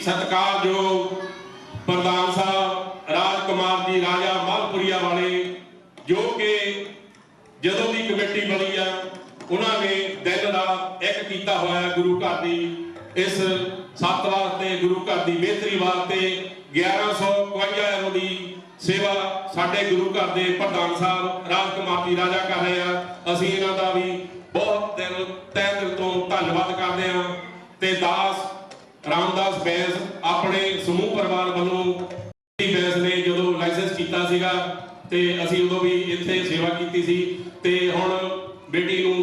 सत्कारयोग प्रधान साहब राजकुमार जी राजा मालपुरिया वाले जो कि जदों की कमेटी बनी है उन्होंने दिन रात एक किया हुआ है गुरु घर की इस सत्त वास्ते गुरु घर की बेहतरी वास्ते 1152 की सेवा साडे गुरु घर के प्रधान साहब राजकुमार जी राजा कर रहे हैं। असीं इन्हां दा भी बहुत तह दिल तो धन्नवाद करते हैं। ते दास रामदास बैंस अपने समूह परिवार वालों बैंस ने जो लाइसेंस किया सीगा ते असीं उदों भी इत्थे सेवा की सी ते हुण बेटी नूं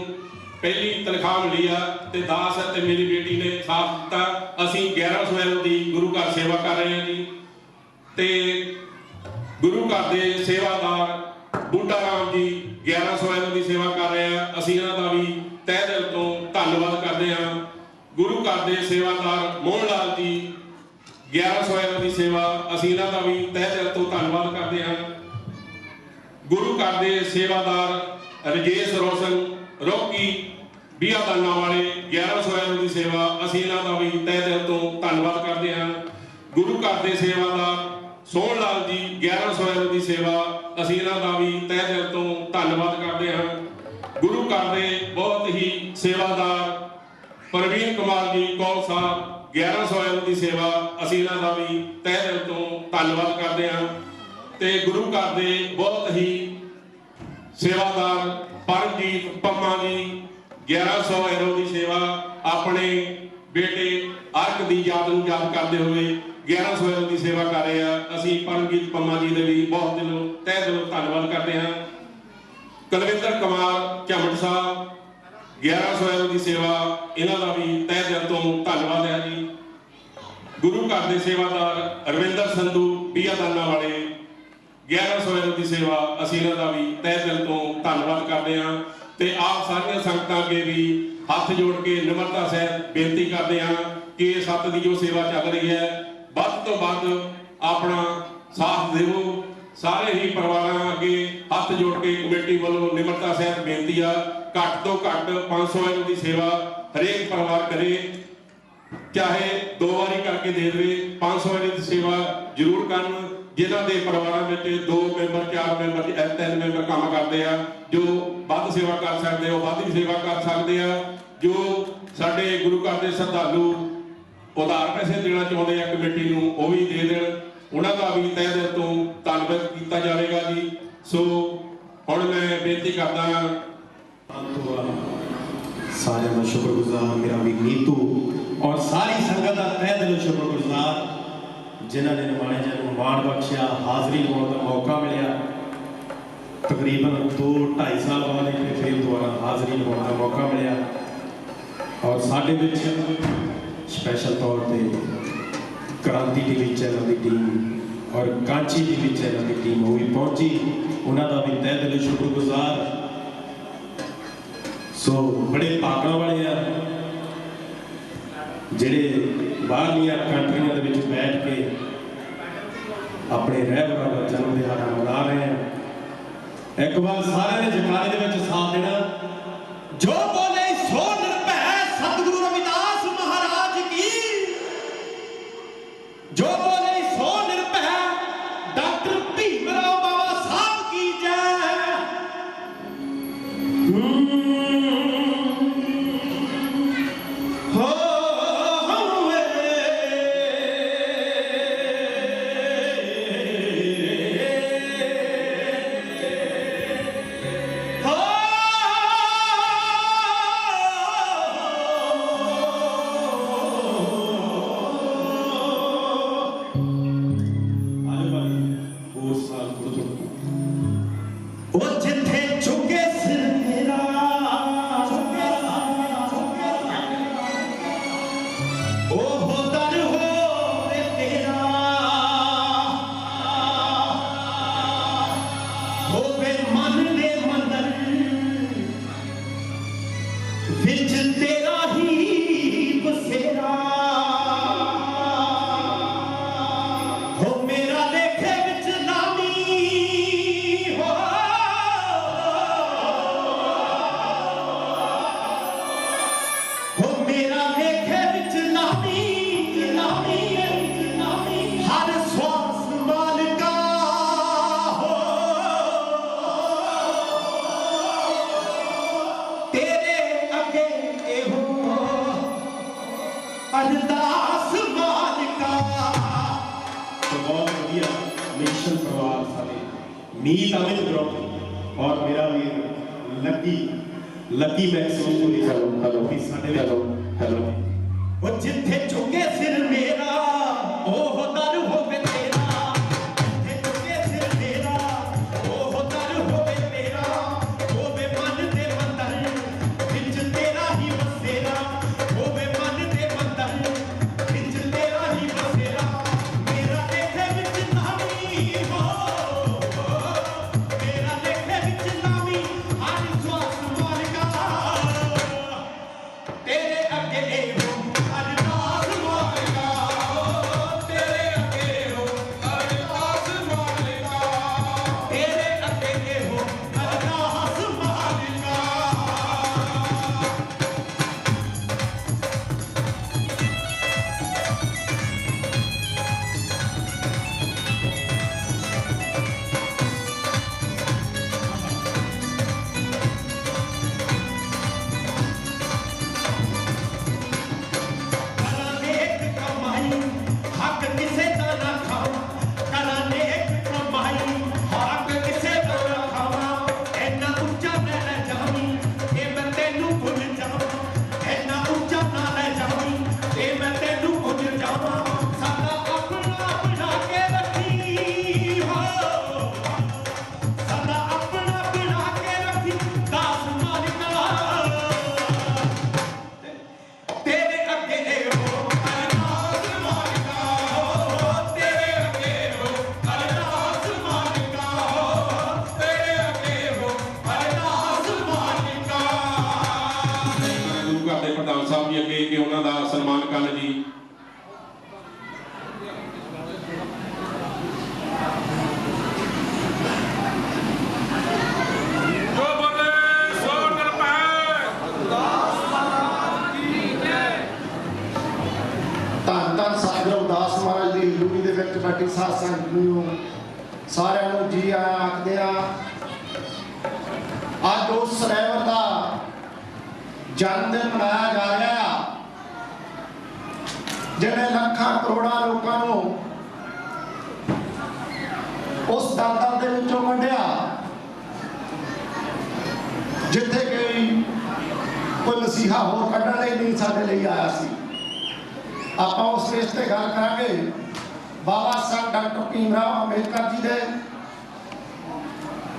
पहली तनख्वाह मिली आ ते दास ते मेरी बेटी ने साथ दिता। असीं 1100 की गुरु घर सेवा कर रहे हैं जी। ते गुरु घर के सेवादार बूटा राम जी 1100 की सेवा कर रहे हैं। असीं इन्हां दा भी तह दिल तो धन्नवाद करते हैं। गुरु घर के सेवादार मोहन लाल जी 1100 की सेवा असीं इन्हां दा भी तह दिल तो धन्नवाद करते हैं। गुरु घर के सेवादार रजेश रोशन रोकी बिया दाना वाले 1100 की सेवा असीं इन्हां दा भी तह दिल तो धन्नवाद करते हैं। गुरु घर के सेवादार सोहन लाल जी 1100 की सेवा असीं इन्हां दा भी तह दिल तो धन्नवाद करते हैं। गुरु घर के बहुत ही सेवादार प्रवीण कुमार जी कौल साहब 1100 की सेवा असीं इन्हां दा भी तह दिल तो धन्नवाद करते हैं। ते गुरु घर के बहुत ही सेवादार परमजीत पम्मा जी 1100 की सेवा अपने बेटे अर्क की याद नूं याद करते हुए 1100 की सेवा कर रहे हैं। असीं परमजीत पम्मा जी ने भी बहुत दिलों तह दिलों धन्नवाद करते हैं। कुलविंदर कुमार झमट साहब 1100 की सेवा इन्हां दा भी तह दिल तो धन्नवाद है जी। गुरु घर के सेवादार रविंदर संधू बिया दाना वाले 1100 की सेवा असीं इन्हां दा भी तह दिल तो धन्नवाद करते हैं। ते आप सारियां संगतां अगे भी हथ जोड़ के निमरता सहित बेनती करते हैं कि सत्त की जो सेवा चल रही है वध तो वध अपना साथ देवो। सारे ही परिवारां अगे हथ जोड़ के कमेटी वालों निमरता सहित बेनती है घट तो घट 500 की सेवा हरेक परिवार करे, चाहे 2 बारी करके दे दे 500 की सेवा जरूर करन। जिन्हां दे परिवारां विच 2 मैंबर 4 मैंबर 3 मैंबर काम करते हैं जो वध सेवा कर सकते हो वध भी सेवा कर सकते हैं। जो साडे गुरु घर के श्रद्धालु उधार पैसे देना चाहते हैं कमेटी नूं वो भी दे देण, उन्हां दा भी तह दिल तो धन्नवाद किया जाएगा जी। सो हुण मैं बेनती करदा सारे का शुक्रगुजार मेरा भी नीतू और सारी संगत का तह दिलों शुक्रगुजार जिन्होंने ने निमाणे जन माण बख्शिया हाज़री लवाउण का मौका मिलिया। तकरीबन 2-2.5 साल बाद फिर दोबारा हाज़री लवाउण का मौका मिलिया और साडे विच स्पैशल तौर पर क्रांति टीवी चैनल की टीम और कांची टीवी चैनल की टीम वो भी पहुंची, उन्होंने भी तह दिलों शुक्रगुजार। सो बड़े भागण वाले हैं जिहड़े बाहरलियां कंट्रियां दे विच बैठ के अपने रहबरां दा जन्म दिहाड़ा मना रहे हैं। एक बार सारे ने जयकारे दे विच साथ देना। जो बोले सो निर्भय सतगुरु रविदास महाराज की, जो बोले सो निर्भय डॉक्टर भीमराव बाबा साहब की जय। मीत अमित ग्रुप और मेरा वीर लकी मैक्सिमम हेलो हेलो वो जिथे झुके सिर मेरा ओह दर होवे तेरा, जिथे झुके सिर मेरा ओह दर होवे तेरा, होवे मन ते मंदर विच तेरा ही बसेरा, होवे मन ते मंदर विच तेरा ही बसेरा, मेरा लेखे विच नामी हो, मेरा लेखे विच नामी हर श्वास मालिका, तेरे अगे हो अरदास मालिका, तेरे अगे हो अरदास मालिका, तेरे अगे हो अरदास मालिका। करा नेक कमाई हक किसे दा ना खाओ, करा नेक कमाई हक किसे दा ना खावा, ऐना उच्चा ना ले जावी ए मैं तेनू भुल जावां, ऐना उच्चा ना ले जावी ए मैं तेनू भुल जावां, साडा अपना बना के रखी हो, साडा अपना बना के रखी दास मालिका, तेरे अगे हो अरदास मालिका, तेरे अगे हो अरदास मालिका, तेरे अगे हो अरदास मालिका। ਗੁਰੂ ਘਰ ਦੇ ਪ੍ਰਧਾਨ ਸਾਹਿਬ ਜੀ ਅੱਗੇ ਕਿ ਉਹਨਾਂ ਦਾ ਸਨਮਾਨ ਕਰਨ ਜੀ। ਜੋ ਬੋਲੇ ਸੋ ਨਿਰਭੈ। ਧੰਨ ਧੰਨ ਸਤਿਗੁਰੂ ਰਵਿਦਾਸ ਮਹਾਰਾਜ ਦੀ ਹਜ਼ੂਰੀ ਦੇ ਵਿੱਚ ਬੈਠੀ ਸਾਧ ਸੰਗਤ ਨੂੰ ਸਾਰਿਆਂ ਨੂੰ ਜੀ ਆਇਆਂ ਆਖਦੇ ਆ। ਅੱਜ ਉਸ ਸਰੈਵਰ ਦਾ ਜਨਮ ਦਿਨ ਮਨਾਇਆ ਜਾ ਰਿਹਾ ਆ ਜਿਹੜੇ ਲੱਖਾਂ ਕਰੋੜਾਂ ਲੋਕਾਂ ਨੂੰ ਉਸ ਦਲਦਲ ਦੇ ਵਿੱਚੋਂ ਕੱਢਿਆ ਜਿੱਥੇ ਕੋਈ ਮਸੀਹਾ ਹੋਰ ਕੱਢਣ ਲਈ ਨਹੀਂ ਸਾਡੇ ਲਈ ਆਇਆ ਸੀ। ਆਪਾਂ ਉਸ ਸਟੇਜ ਤੇ ਗੱਲ ਕਰਾਂਗੇ ਬਾਬਾ ਸਾਹਿਬ ਡਾਕਟਰ ਭੀਮ ਰਾਓ ਅੰਬੇਦਕਰ ਜੀ ਦੇ।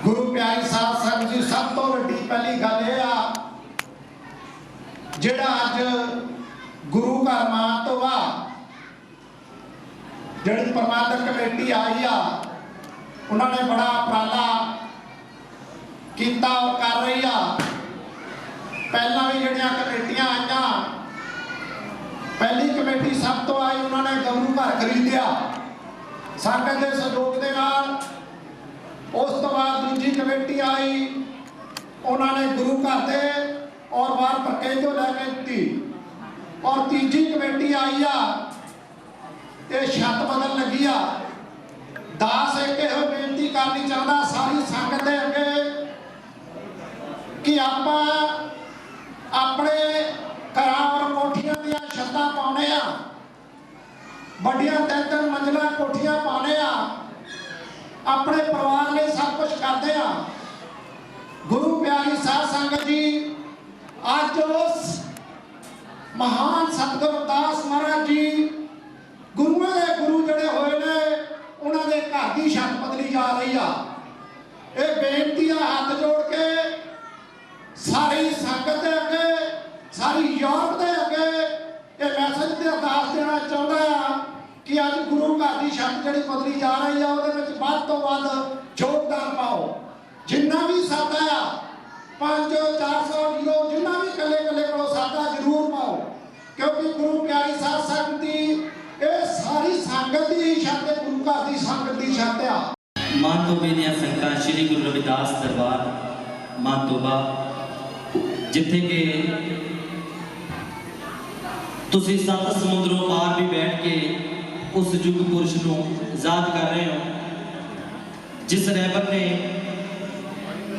ਗੁਰੂ ਪਿਆਰੀ ਸਾਧ ਸੰਗਤ ਜੀ, ਸਭ ਤੋਂ ਵੱਡੀ ਪਹਿਲੀ ਗੱਲ ਇਹ ਆ ਜਿਹੜਾ ਅੱਜ ਗੁਰੂ ਘਰ ਮਾਨ ਤੋਂ ਆ ਜਿਹੜੀ ਪ੍ਰਬੰਧਕ ਕਮੇਟੀ ਆਈ ਆ ਉਹਨਾਂ ਨੇ ਬੜਾ ਉਪਰਾਲਾ ਕੀਤਾ ਔਰ ਕਰ ਰਹੀ ਆ। ਪਹਿਲਾਂ ਵੀ ਜਿਹੜੀਆਂ ਕਮੇਟੀਆਂ ਆਈਆਂ, ਪਹਿਲੀ ਕਮੇਟੀ ਸਭ ਤੋਂ ਆਈ, ਉਹਨਾਂ ਨੇ ਗੁਰੂ ਘਰ ਖਰੀਦਿਆ ਸੰਗਤ ਦੇ ਸਹਿਯੋਗ ਦੇ ਨਾਲ। ਉਸ ਤੋਂ ਬਾਅਦ ਦੂਜੀ ਕਮੇਟੀ ਆਈ, ਉਹਨਾਂ ਨੇ ਗੁਰੂ ਘਰ ਦੇ ਔਰ ਬਾਹਰ ਪੱਕੇ ਤੋਂ ਲੈ ਕੇ ਦਿੱਤੀ। ਔਰ ਤੀਜੀ ਕਮੇਟੀ ਆਈ ਆ, ਇਹ ਛੱਤ ਬਦਲ ਲੱਗੀ ਆ। ਦਾਸ ਇੱਕ ਇਹੋ ਬੇਨਤੀ ਕਰਨੀ ਚਾਹੁੰਦਾ ਸਾਰੀ ਸੰਗਤ ਦੇ ਅੱਗੇ ਕਿ ਆਪਾਂ ਆਪਣੇ ਘਰਾਂ ਔਰ ਕੋਠੀਆਂ ਦੀਆਂ ਛੱਤਾਂ ਪਾਉਣੇ ਆ, ਵੱਡੀਆਂ 3-3 ਮੰਜ਼ਿਲਾਂ ਕੋਠੀਆਂ ਪਾਉਣੇ ਆ, ਆਪਣੇ ਪਰਿਵਾਰ ਲਈ ਸਭ ਕੁਝ ਕਰਦੇ ਆ। ਗੁਰੂ ਪਿਆਰੀ ਸਾਧ ਸੰਗਤ ਜੀ, ਅੱਜ ਉਸ ਮਹਾਨ ਸਤਿਗੁਰੂ ਰਵਿਦਾਸ ਮਹਾਰਾਜ ਜੀ ਗੁਰੂਆਂ ਦੇ ਗੁਰੂ ਜਿਹੜੇ ਹੋਏ ਨੇ, ਉਹਨਾਂ ਦੇ ਘਰ ਦੀ ਛੱਤ ਬਦਲੀ ਜਾ ਰਹੀ ਆ। ਇਹ ਬੇਨਤੀ ਆ ਹੱਥ ਜੋੜ ਕੇ ਸਾਰੀ ਸੰਗਤ ਦੇ ਅੱਗੇ, ਸਾਰੀ ਯੂਰਪ ਦੇ ਅੱਗੇ ਇਹ ਮੈਸੇਜ ਤੇ ਅਰਦਾਸ ਦੇਣਾ ਚਾਹੁੰਦਾ ਆ ਕਿ ਅੱਜ ਗੁਰੂ ਘਰ ਦੀ ਛੱਤ ਜਿਹੜੀ ਬਦਲੀ ਜਾ ਰਹੀ ਆ, ਉਹਦੇ ਵਿੱਚ ਵੱਧ ਤੋਂ ਵੱਧ ਯੋਗਦਾਨ ਪਾਓ। ਜਿੰਨਾ ਵੀ ਸਾਡਾ ਆ 500 400 ਯੂਰੋ ਜਿੰਨਾ ਵੀ ਕੱਲੇ ਕੋਲੋਂ ਸਾਡਾ ਜ਼ਰੂਰ ਪਾਓ, ਕਿਉਂਕਿ ਗੁਰੂ ਪਿਆਰੀ ਸਾਧ ਸੰਗਤ ਦੀ ਇਹ ਸਾਰੀ ਸੰਗਤ ਦੀ ਛੱਤ, ਗੁਰੂ ਘਰ ਦੀ ਸੰਗਤ ਦੀ ਛੱਤ ਆ। ਮਾਨਤੋਬੇ ਦੀਆਂ ਸੰਗਤਾਂ ਸ੍ਰੀ ਗੁਰੂ ਰਵਿਦਾਸ ਦਰਬਾਰ ਮਾਨਤੋਬਾ, ਜਿੱਥੇ ਕਿ ਤੁਸੀਂ ਸੱਤ ਸਮੁੰਦਰੋਂ ਪਾਰ ਵੀ ਬੈਠ ਕੇ ਉਸ ਯੁੱਗ ਪੁਰਸ਼ ਨੂੰ ਯਾਦ ਕਰ ਰਹੇ ਹੋ, ਜਿਸ ਰਹਿਬਰ ਨੇ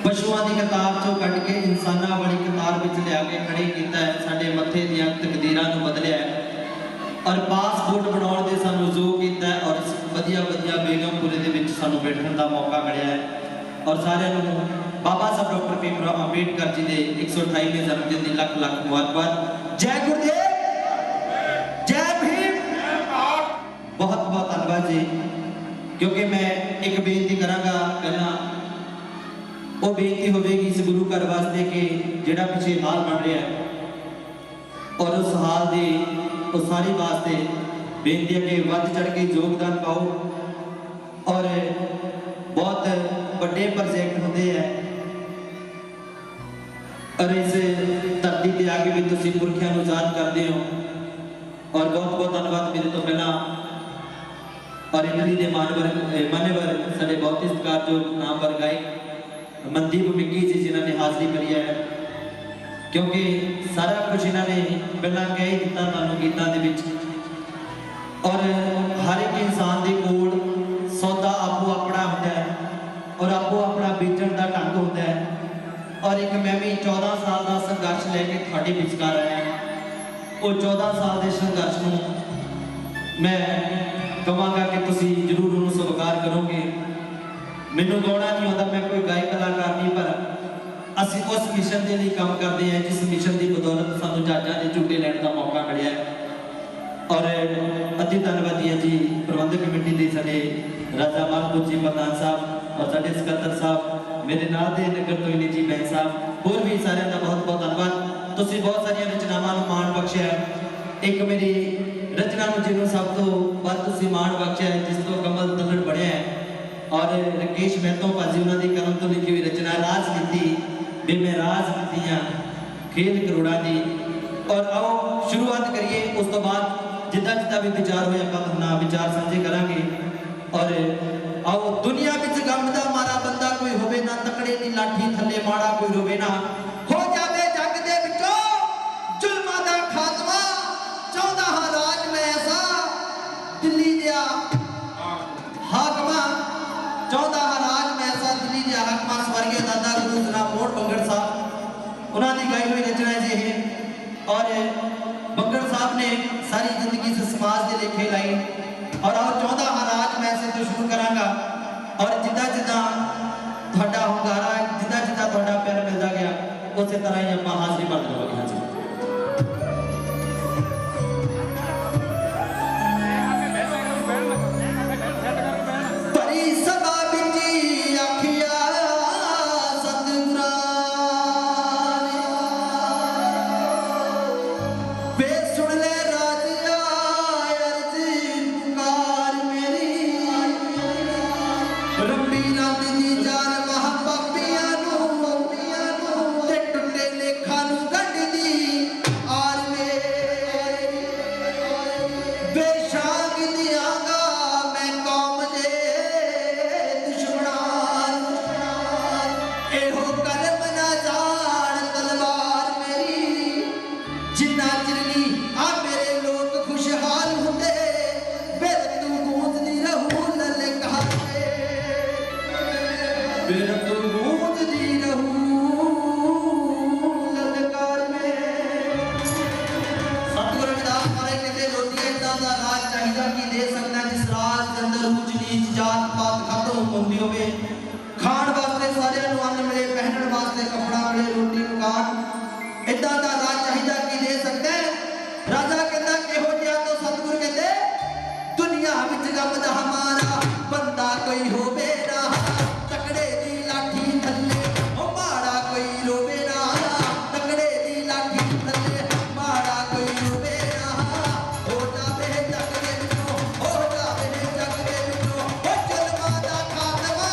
ਪਸ਼ੂਆਂ ਦੀ ਕਤਾਰ ਚੋਂ ਕੱਢ ਕੇ ਇਨਸਾਨਾਂ ਵਾਲੀ ਕਤਾਰ ਵਿੱਚ ਲਿਆ ਕੇ ਖੜੇ ਕੀਤਾ ਹੈ, ਸਾਡੇ ਮੱਥੇ ਦੀਆਂ ਤਕਦੀਰਾਂ ਨੂੰ ਬਦਲਿਆ ਹੈ ਔਰ ਪਾਸਪੋਰਟ ਬਣਾਉਣ ਦੇ ਸਾਨੂੰ ਜ਼ੋਰ ਕੀਤਾ ਹੈ ਔਰ ਇਸ ਵਧੀਆ ਬੇਗਮਪੁਰੇ ਦੇ ਵਿੱਚ ਸਾਨੂੰ ਬੈਠਣ ਦਾ ਮੌਕਾ ਮਿਲਿਆ ਹੈ। ਔਰ ਸਾਰਿਆਂ ਨੂੰ ਬਾਬਾ ਸਾਹਿਬ ਡਾਕਟਰ ਭੀਮ ਅੰਬੇਡਕਰ ਜੀ ਦੇ 128ਵੇਂ ਜਨਮ ਦਿਨ ਦੀ ਲੱਖ ਲੱਖ ਮੁਬਾਰਕਬਾਦ। ਜੈ ਗੁਰਦੇਵ, ਜੈ ਭੀਮ, ਬਹੁਤ ਬਹੁਤ ਧੰਨਵਾਦ ਜੀ। क्योंकि मैं एक बेनती करांगा, पहला वो बेनती होगी इस गुरु घर वास्ते कि जिहड़ा पिछे हाल बन रहा है और उस हाल की उस सारी वास्ते बेनती है कि वध चढ़ के योगदान पाओ और बहुत बड़े प्रोजेक्ट होते हैं और इस धरती पे आके भी तुसीं पुरखियां नूं याद करते हो। और बहुत बहुत धन्यवाद मेरे तो पहला और इटली के मान्यवर साढ़े बहुत ही सत्कारयोग नामवर गायक मनदीप मिग्गी जी जिन्होंने हाजरी भरी है, क्योंकि सारा कुछ इन्होंने पहला कह ही दिता तुहानूं गीतां दे विच। और हर एक इंसान के कोल सौदा आपो अपना होता है और आपो अपना बेचण का ढंग होता है। और एक मैं भी 14 साल का संघर्ष लैके तुहाडे विचकार आया, वो 14 साल के संघर्ष नूं मैं कहांगा कि तुसी जरूर उन्होंने स्वीकार करोगे। मैनूं गाउणा नहीं आता, मैं कोई गायक कलाकार नहीं, पर असीं उस मिशन के लिए काम करते हैं जिस मिशन की बदौलत सानूं जहाज़ां दे झूटे लैण का मौका मिलिया है। और अति धन्नवादी है जी प्रबंधक कमेटी के साडे राजा मालपुर जी प्रधान साहब और साडे सकत्तर साहब, मेरे नाल दे नगर तो इने जी बैंक साहब, होर भी सारिਆਂ ਦਾ बहुत बहुत धन्नवाद। तुसीं बहुत सारियां रचनावां नूं माण बख्शिया है। एक मेरी रचना में जिन्होंने सब तो वध तुसीं माण बख्शिया है, जिस तो कमल तलड़ बढ़िया है। और राकेश मेहतो भाजी उन्होंने कलम तो लिखी हुई रचना राजनीति भी मैं राजनीति हाँ खेल करोड़ा की। और आओ शुरुआत करिए, उस तो बाद जिदा जिदा भी विचार होया ਆਪਾਂ ना विचार साझे करांगे। और आओ दुनिया विच गम दा मारा बंदा कोई होवे ना, तकड़े दी लाठी थल्ले माड़ा कोई रोवे ना, हो जावे जग दे विचों जुल्मां दा खात्मा, चाहुंदा हां राज मैं ऐसा दिल्ली दिया हाकमा, चाहुंदा हां राज मैं ऐसा दिल्ली दिया हाकमा। स्वर्गीय दादा गुरु जनाब मोहन बंगड़ साहब उन्हां दी गाई हुई रचना है जी। और बंगड़ साहब ने सारी जिंदगी से समाज के लेखे लाई। और आओ चाहुंदा हां राज मैं ऐसे तो शुरू करांगा। और जिदा जिदा तुहाडा हुंगारा, जिदा जिदा तुहाडा प्यार मिलदा गया, उस तरह ही आपां हाज़री भर देवांगे। हाँ जी। खाण वास्ते सारिਆਂ ਨੂੰ ਅੰਨ मिले, पहनण वास्ते कपड़ा मिले, रोटी मकान इदा दा राज चाहिदा की दे सकदा है। राजा कहंदा किहो जिहा तो सतगुर कहंदे दुनिया विच गम दा हमारा बंदा कोई होवे ना, तकड़े दी लाठी थल्ले ओ माड़ा कोई रोवे ना, तकड़े दी लाठी थल्ले माड़ा कोई रोवे ना, हो जावे जग दे विचों, हो जावे जग दे विचों ओ जुल्मां दा खात्मा,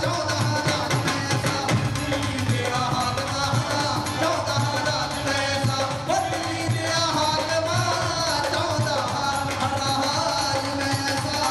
चाहुंदा राज ऐसा दिल्ली दिया हाकमा, चाहुंदा राज ऐसा ओ दिल्ली दिया हाकमा, चाहुंदा राज ऐसा।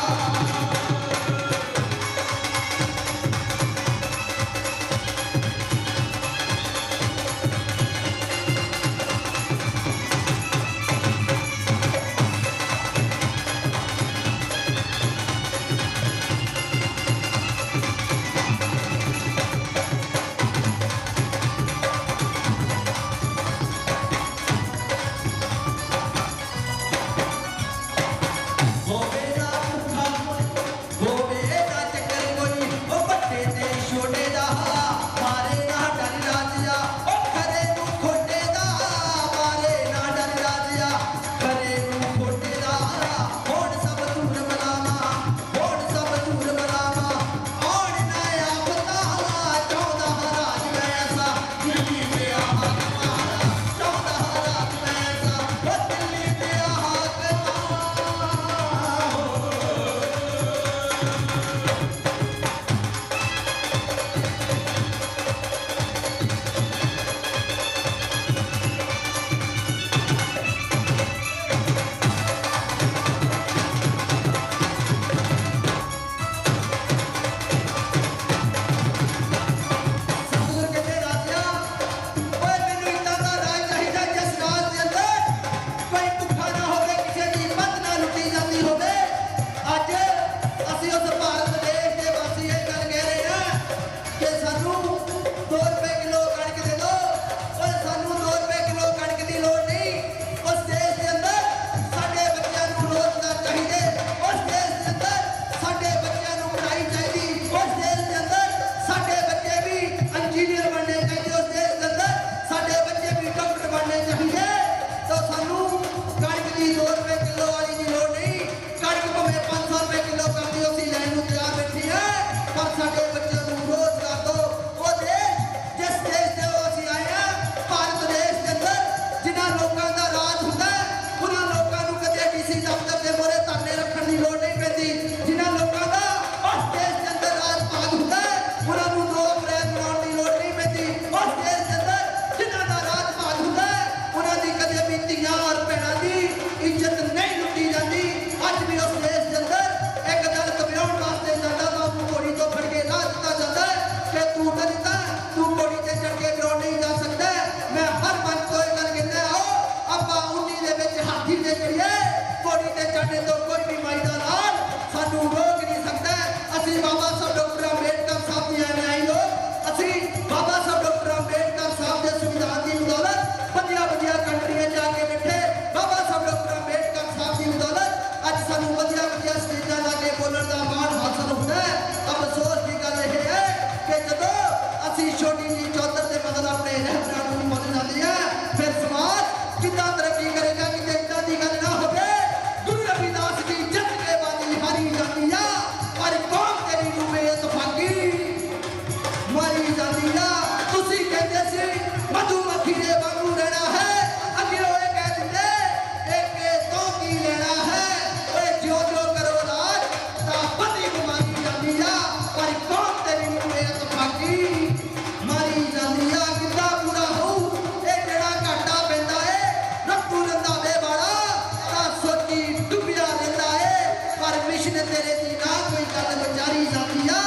मिशन तेरे दी ना कोई गल विचारी जाती आ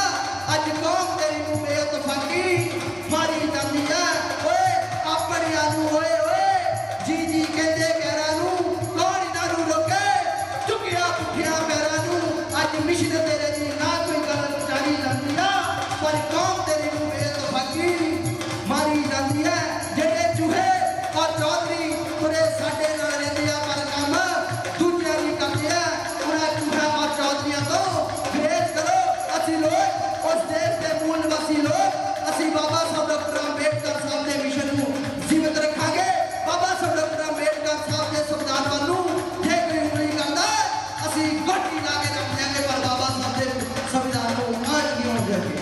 अज कौम तेरी नूं बेइतफाकी मारी जाती आ ओए अपनियां नूं ओए ओए जी जी कहंदे गैरां नूं कौन इन्हां नूं रोके चुकिया पुठिया पैरां नूं अज मिशन तेरे दी ना कोई गल विचारी जाती आ पर कौम तेरी नूं बेइतफाकी मारी जाती है जेड़े चूहे और चौधरी तुरे साडे नाल रहिंदे आ पर काम दूजियां दी करदे आ उन्हां चूहा और चौधरीआं तो गुरेज करो असीं लोग उस देश दे मूल निवासी लोग असीं बाबा साहब डॉक्टर अंबेडकर साहब दे मिशन नूं जीवित रखांगे बाबा साहब डॉक्टर अंबेडकर साहब दे संविधान ਵੱਲ ਨੂੰ ਜੇ ਕੋਈ ਉਂਗਲੀ ਕਰਦਾ ਅਸੀਂ ਗੋਟੀ ਲਾ ਕੇ ਰੱਖ ਦਿਆਂਗੇ ਪਰ ਬਾਬਾ ਸਾਹਿਬ ਦੇ ਸੰਵਿਧਾਨ ਨੂੰ ਆਜ ਨਹੀਂ ਹੋਣ ਦਿਆਂਗੇ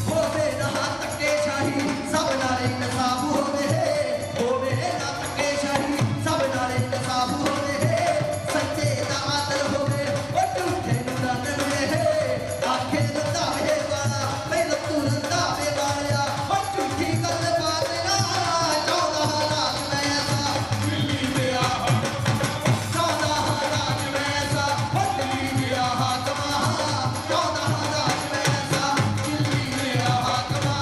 ਹੋਵੇ ਨਾ ਧੱਕੇਸ਼ਾਹੀ ਸਭ ਨਾਲ ਇਨਸਾਫ ਹੋਵੇ ਨਾ ਧੱਕੇਸ਼ਾਹੀ ਸਭ ਨਾਲ ਇਨਸਾਫ ਹੋਵੇ ਸੱਚੇ ਦਾ ਆਦਰ ਹੋਵੇ ਉਹ ਝੂਠੇ ਨੂੰ ਨਾ ਦੇਵੇ ਆਖੇ ਰੰਧਾਵੇ ਵਾਲਾ ਪਹਿਲਾਂ ਤੂੰ ਰੰਧਾਵੇ ਵਾਲਿਆ ਉਹ ਝੂਠੀ ਗੱਲ ਬਾਤ ਨਾ ਚਾਹੁੰਦਾ ਹਾਲਾਤ ਮੈਂ ਐਸਾ ਦਿੱਲੀ ਦੇ ਆਹ ਚਾਹੁੰਦਾ ਹਾਲਾਤ ਮੈਂ ਐਸਾ ਉਹ ਦਿੱਲੀ ਦੇ ਆਹ ਕਮਾ ਚਾਹੁੰਦਾ ਹਾਲਾਤ ਮੈਂ ਐਸਾ ਦਿੱਲੀ ਦੇ ਆਹ ਕਮਾ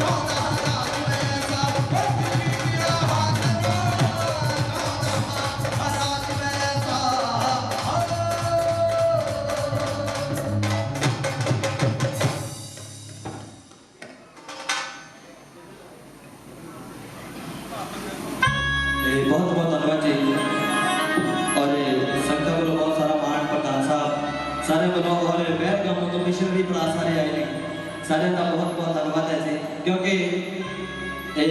ਚਾਹੁੰਦਾ ਹਾਲਾਤ ਮੈਂ ਐਸਾ ਉਹ ਦਿੱਲੀ ਦੇ ਆਹ ਕਮਾ ਚਾਹੁੰਦਾ ਹਾਲਾਤ ਮੈਂ ਐਸਾ बहुत बहुत धन्यवाद जी और संगत वालों बहुत सारा मान प्रधान साहब सारे वालों और बैरगाम तो मिशन भी बड़ा सारे आए ने सारे का बहुत बहुत धन्यवाद है जी क्योंकि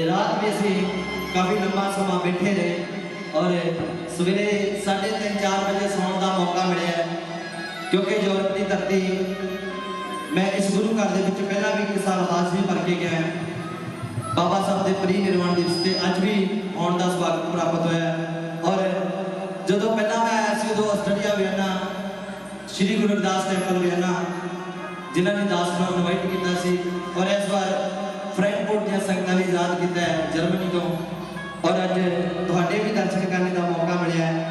रात में से काफ़ी लंबा समा बैठे रहे और सवेरे 3:30-4 बजे सोने का मौका मिले क्योंकि यूरोप की धरती मैं इस गुरु घर के पहला भी एक साल हाजिरी भर के गया बाबा साहब के परिनिर्वाण दिवस से अज भी आने का स्वागत प्राप्त होया और जो पहला मैं आया सी उदों Australia Vienna Shri Guru Ravidas temple Vienna जिन्होंने दास को इनवाइट किया सी और इस बार फ्रैंकफर्ट दी संगतां ने याद किया है जर्मनी तो और अज तुहाडे भी दर्शन करने का मौका मिला है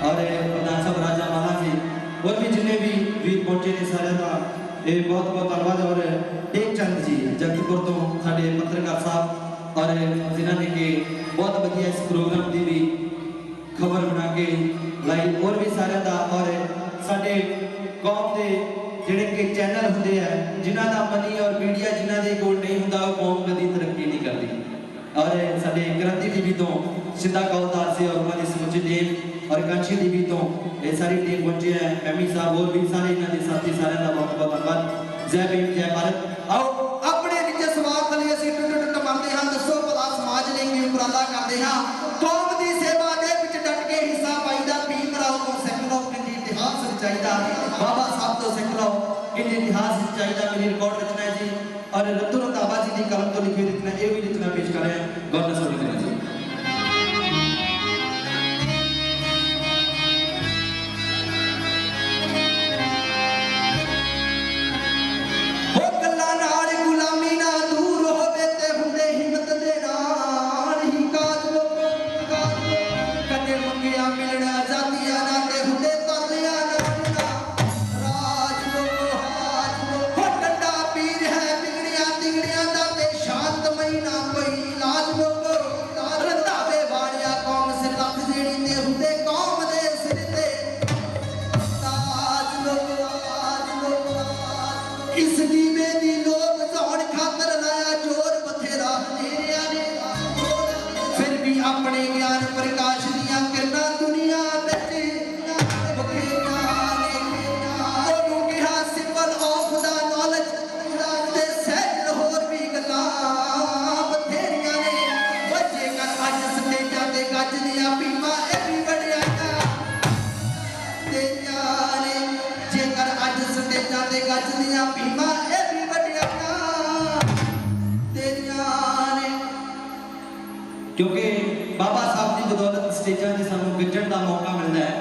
और प्रधान साहब राजा माला जी और भी जिन्हें भी वीर पहुंचे ने सारे का ये बहुत बहुत धन्यवाद और टेक चंद जी जगतपुर तो साडे पत्रकार साहब और जिन्होंने कि बहुत बढ़िया इस प्रोग्राम की भी खबर बना के लाई और भी सारे का और साडे कौम के जिहड़े कि चैनल होंदे हैं जिन्हां दा मनी और मीडिया जिन्हां दे कोल नहीं हुंदा वो कौम कदी तरक्की नहीं करती और साडे क्रांति टीवी तो सिद्धा कौलदार से और उन्होंने समुची टीम और कांशी टीवी तो ये सारी टीम पहुंची है एमी साहब और भी सारे इन्हां दे साथी सारे का बहुत बहुत धन्यवाद जय भीम जय भारत आओ अपने निज स्वार्थ ਲਈ ਅਸੀਂ ਟੁੱਟ ਮੰਨਦੇ ਹਾਂ ਦੱਸੋ ਭਲਾ ਸਮਾਜ ਲਈ ਕੀ ਉਪਰਾਲਾ ਕਰਦੇ ਹਾਂ ਕੌਮ ਦੀ ਸੇਵਾ ਦੇ ਵਿੱਚ ਡਟ ਕੇ ਹਿੱਸਾ ਪਾਈਦਾ ਭੀਮ ਰਾਓ ਤੋਂ ਸਿੱਖ ਲਓ ਕਿੰਨੀ ਇਤਿਹਾਸ ਰਚਾਈਦਾ ਬਾਬਾ ਸਾਹਿਬ ਤੋਂ ਸਿੱਖ ਲਓ ਕਿੰਨੀ ਇਤਿਹਾਸ ਰਚਾਈਦਾ ਮੇਰੀ ਰਿਕਾਰਡ ਰਚਨਾ ਹੈ ਜੀ और रतन रंधावा जी की कलम तो लिखी रचना ये भी रचना पेश कर रहे हैं गौर से सुनिए जी अपने ज्ञान प्रकाश दिया किरणा दुनिया सिंबल ऑफ द नॉलेज ते सहज होर भी गल्लां बथेरियां ने बच्चे कर अज स्टेजां ते गजदियां भीमां ए भी बड़ियां तेरियां ने जेकर अज स्टेजां ते गजदियां भीमां ए भी बड़ियां तेरियां ने क्योंकि बाबा साहब की बदौलत स्टेजा से सानू गजन का मौका मिलता है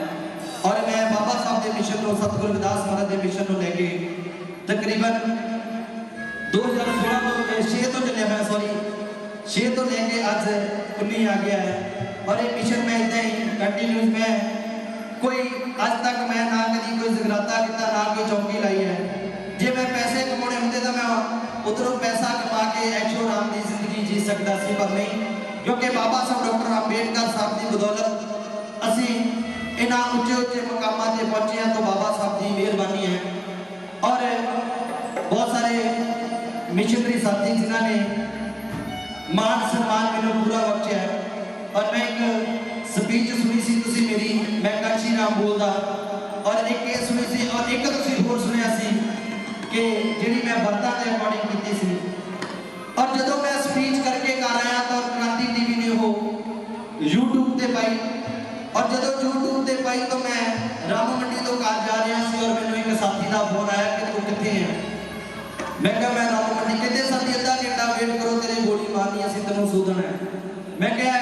और मैं बाबा साहब के मिशन को सतगुरु रविदास महाराज के मिशन को लेके तकरीबन 2016 तो 6 तो चलिया मैं 6 ਤੋਂ ਲੈ ਕੇ ਅੱਜ 19 आ गया है और ये मिशन में इतना ही कंटिन्यूस में कोई आज तक मैं ना कभी कोई जगराता किया ना कोई चौकी लाई है। जे मैं पैसे कमाने होंगे तो मैं उधरों पैसा कमा के ऐशो आराम की जिंदगी जी सकता सी, पर नहीं, क्योंकि बाबा साहब डॉक्टर अंबेडकर साहब की बदौलत असी इन्हां उच्चे उच्चे मुकामां ते पहुंचे हैं तो बाबा साहब की मेहरबानी है। और बहुत सारे मिशनरी साथी जिन्होंने मान सम्मान मैंने पूरा बख्शा है। और मैं एक स्पीच सुनी सी तुसी मेरी, मैं कच्छी नाम बोलदा, और एक ये सुनी सी और एक तुसी होर सुनिया सी कि जिहड़ी मैं बरतां दे अकॉर्डिंग कीती सी। और जदों मैं स्पीच करके घर आया तो क्रांति टीवी ने वो यूट्यूब ते पाई, और जदों यूट्यूब ते पाई तो मैं राम मंडी तो घर जा रहा सी और मैंने एक साथी का फोन आया कि तू कित्थे है। मैं कहा मैं राम मंडी, कहते साथी अद्धा घंटा वेट करो तेरी गोली मारनी असीं तैनूं सूदना है। मैं कहा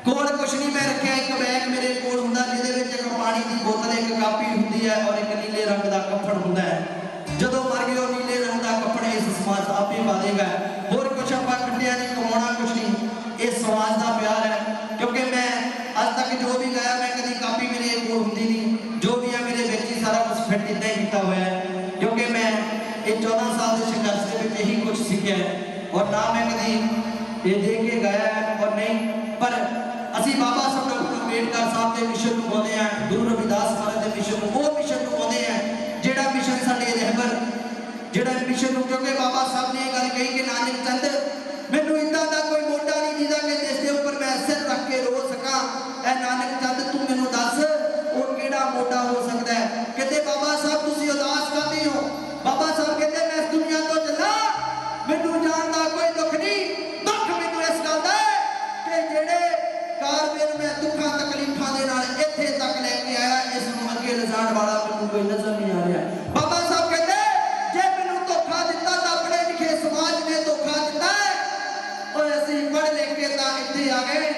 कोल कुछ नहीं, मैं रखा एक बैग मेरे कोल हुंदा जिहदे विच एक पानी की बोतल, एक कापी हुंदी है और एक नीले रंग का कफन हुंदा है। जदों मर गए वो नीले रंग का कफन इस समाज आपे पा देगा, होर कुछ आपां कट्टिया नहीं, कमाउणा कुछ नहीं, इस समाज का प्यार है। क्योंकि मैं आज तक जो भी गाया मैं कभी कापी मेरे कोल हुंदी नहीं, जो भी है मेरे विच ही सारा कुछ फिट इदां ही कीता होया है। क्योंकि मैं ये 14 साल के संघर्ष के विच यही कुछ सीखिया है, और ना मैं कभी ये देख के गाया है और नहीं, पर असी बाबा साहब डॉक्टर अंबेडकर साहब के मिशन को आते हैं, गुरु रविदास महाराज के मिशन को, वो मिशन को आते हैं जेड़ा मिशन साडे रहबर जेड़ा मिशन, क्योंकि बाबा साहब ने गल कही कि नानक चंद मैनू इदां दा कोई मोटा नहीं जिहदा कि जिस दे उपर मैं सिर रख के रो सकां। ऐ नानक चंद तू मैनू दस वो केड़ा मोटा हो सकता है। कहते बाबा साहब तुसीं उदास काते हो। बाबा साहब कहते मैं इस दुनिया तो चला, मैनू जान दा कोई दुख नहीं, दुख मैनू इस गल दा कि जेड़े कारवेल मैं दुखा तकलीफा दे नाल इत्थे तक लेके आया, इस नूं अगे ले जाण वाला मैनूं कोई नजर नहीं आ रहा। बाबा साहब कहते जे मैनूं धोखा दिता तां अपने लिखे समाज ने धोखा दिता है। और असीं पढ़ लिख के तां इत्थे आ गए,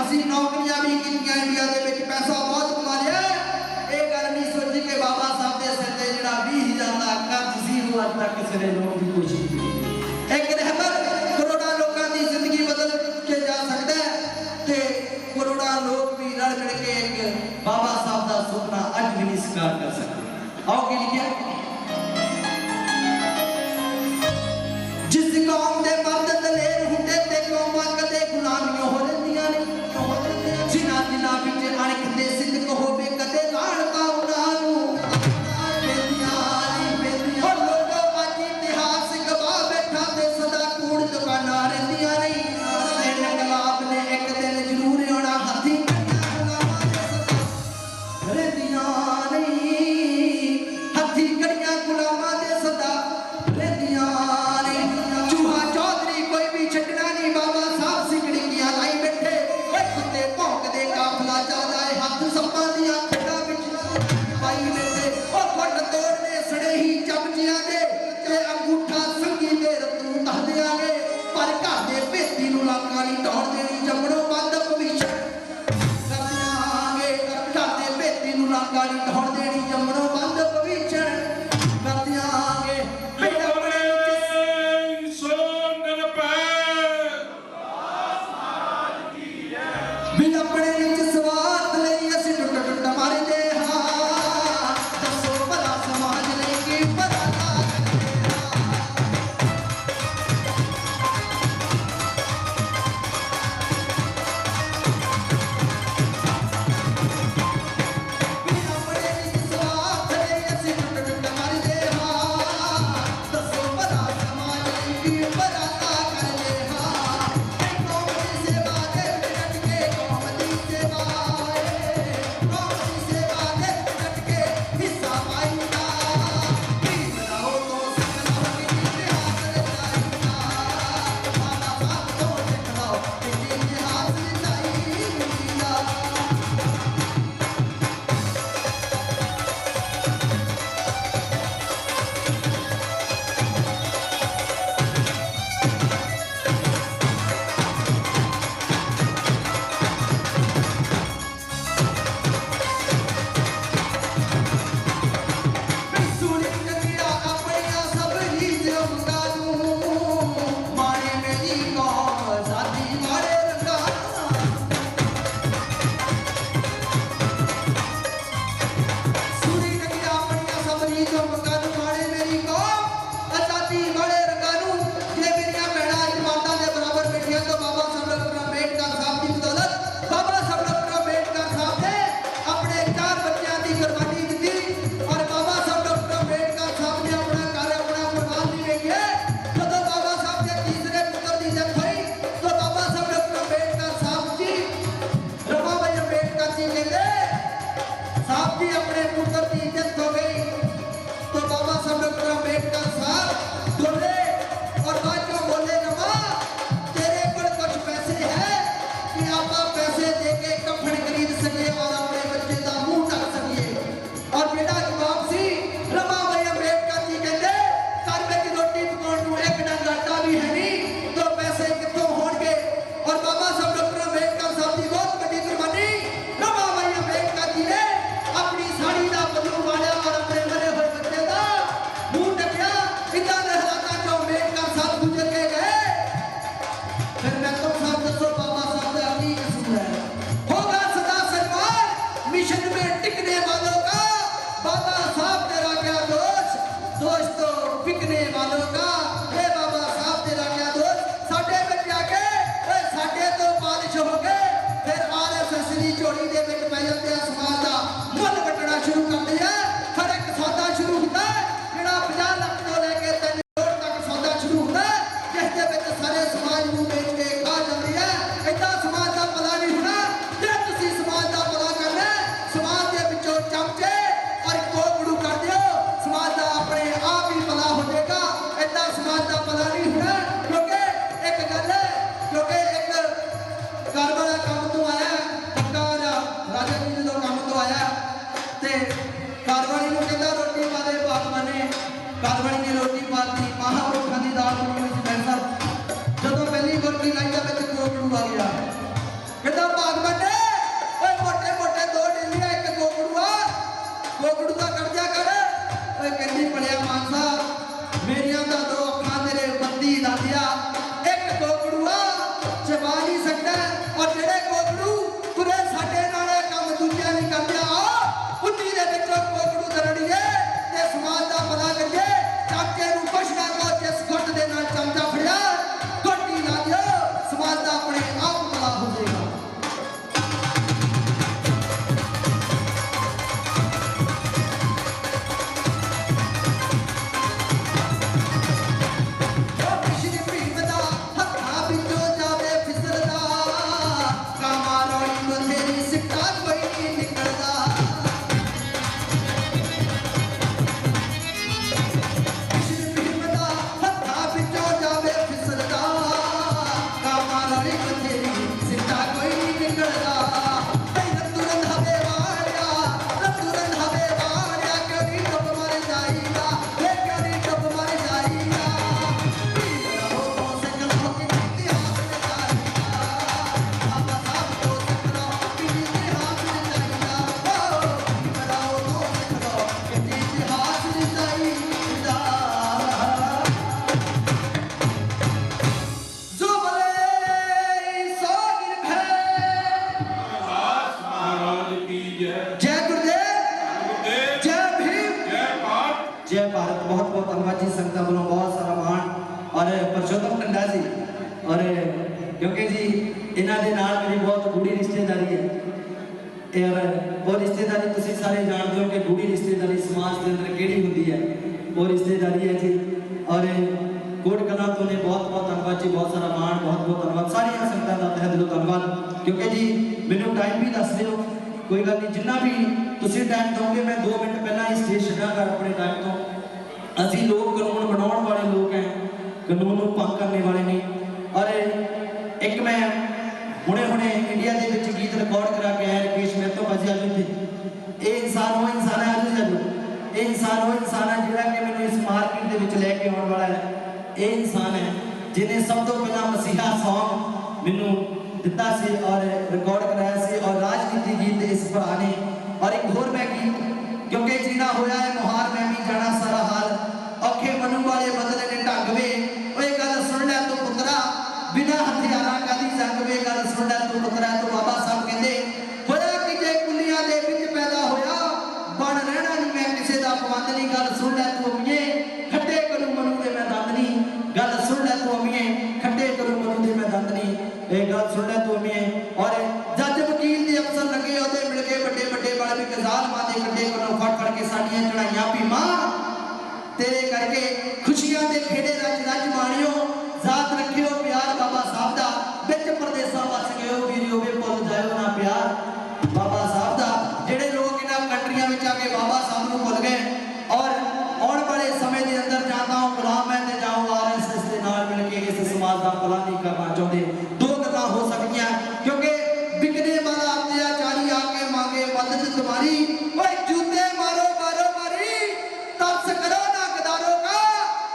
असीं नौकरियां भी कीतियां, इंडिया दे विच पैसा बहुत कमा लिया। ये गल नहीं सोची कि बाबा साहब दे सिर ते जिहड़ा 20,000 दा कर्ज सी वो अज तक किसी ने लोन दी कोशिश की। एक रहबर करोड़ां लोकां दी जिंदगी बदल के जा सकदा है ते करोड़ां लोग भी रल मिल के एक बाबा साहब का सुपना अज भी नहीं साकार कर सकते। आओ की लिखिया, जिस कौम दे मर्द दलेर हुंदे ते कौमां कदे गुलामियां हो रहिंदियां नहीं, जिन्हां दिलां विच अणख ते सिद्क होवे कदे लाणता उन्हां नूं पेंदियां नहीं। और लोगों अज इतिहास गवाह बैठा ते सदा कूड़ दुकानां रहिंदियां नहीं। इनकलाब ने एक दिन जरूर आना, हथी रहिंदियां नहीं, हथी कड़ियां गुलामां दे सदा रहिंदियां नहीं। चूहा चौधरी टोकरी लाई जा विच कोकड़ू आ गया कहता भाग बटे ओए मोटे मोटे दो डेलिया एक कोकड़ू आ कोकड़ू का कब्जा कर ओए कहंदी पड़िया मानसा मेरिया दा दो अखां तेरे बत्ती दादिया एक कोकड़ू आ चबा नहीं सकता और जेड़े कोकड़ू तुरे साडे नाले काम दूजिया नहीं करदे आ उन्नी दे विचों कोकड़ू दरड़ीए ते समाज दा भला करिए चाचे नूं कुछ ना कहो जिस गुट दे नाल चमचा फड़िया गोटी ला दियो समाज दा अपने आप भला हो जाएगा क्योंकि जी इन्हां दे नाल मेरी बहुत गूढ़ी रिश्तेदारी है और वो रिश्तेदारी तुसीं सारे जानते हो कि गूढ़ी रिश्तेदारी समाज के अंदर किहड़ी हुंदी है वो रिश्तेदारी है जी और कोट कलां तो ने बहुत बहुत धन्यवाद जी बहुत सारा मान बहुत बहुत धन्यवाद सारियां संगतां दा तहे दिलों धन्यवाद क्योंकि जी मैनूं टाइम भी दस दिओ कोई गल नहीं जिन्ना भी तुसीं टाइम दोगे मैं 2 मिनट पहला ही स्टेज छड्डांगा अपने टाइम तो असीं लोग कानून बनाउण वाले लोग हैं कानून नूं भंग करने वाले नहीं और एक मैं हुणे हुणे इंडिया दे विच गीत रिकॉर्ड करा के आया रकेश मेरे तो बज जाजो थे ए इंसान वो इंसान है आजो जाजो ए इंसान वो इंसान है जिहड़ा कि मैनूं इस मार्केट दे विच लैके आउण वाला है ए इंसान है जिन्हें सब तो पहला मसीहा सॉन्ग मैनूं दिता सी और रिकॉर्ड कराया सी और राजनीति गीत इस भरा ने और एक होर मैं गीत क्योंकि जीना होया है मुहार मैं भी जाना सारा हाल औखे मनु वाले बदले ने ढंग वे ओए गल सुन ले तू पुत्रा बिना हथियारा कादी जंग वे गल सुन ले तू पुत्रा तो बाबा साहब कहंदे होया कि जे कुलियां दे विच पैदा होया बन रहना नहीं मैं किसे दा पवंद नहीं गल सुन ले तू अमीए खट्टे करू मनु दे मैं दंद नहीं गल सुन ले तू अमीए खट्टे करू मनु दे मैं दंद नहीं ए गल सुन ले तू अमीए और जज वकील दे अफसर लगे ओदे मिल के बड़े बड़े बड़ भी कजाल मां दे कड्डे कोलों फड़ फड़ के साडियां चढ़ाइयां भी मां तेरे करके खुशियां दे खेड़े रज रज माणियो जात रखियो प्यार बाबा साहब दा विच परदेसा वस गयो वीरियो वे भुल जायो ना प्यार बाबा साहब दा जेड़े लोग इन्हां कंट्रियां विच आके बाबा साहब नूं भुल गए और आउण वाले समय दे अंदर जाता हूं गुलाम है ते जाऊं आरएसएस दे नाल मिल के इस समाज दा भला नहीं करना चाहते दो गल्लां हो सकदियां क्योंकि बिकने वाला अत्याचारी आके मांगे मदद तुम्हारी ओए जूते मारो मारो मारी तरस करो ना गदारों का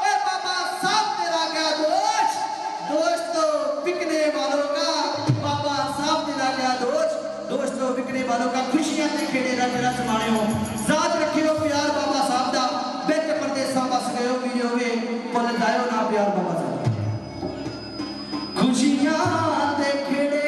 ओए बाबा साहब तेरा क्या दोष दोष तो बिकने वालों का बाबा साहब तेरा क्या दोष तो बिकने वालों का खुशियां ते खेड़े रज रज माणियो जात रखियो प्यार बाबा साहब दा विच परदेसा वस गयो वीरो वे भुल जायो ना प्यार बाबा साहब खुशियां ते खेड़े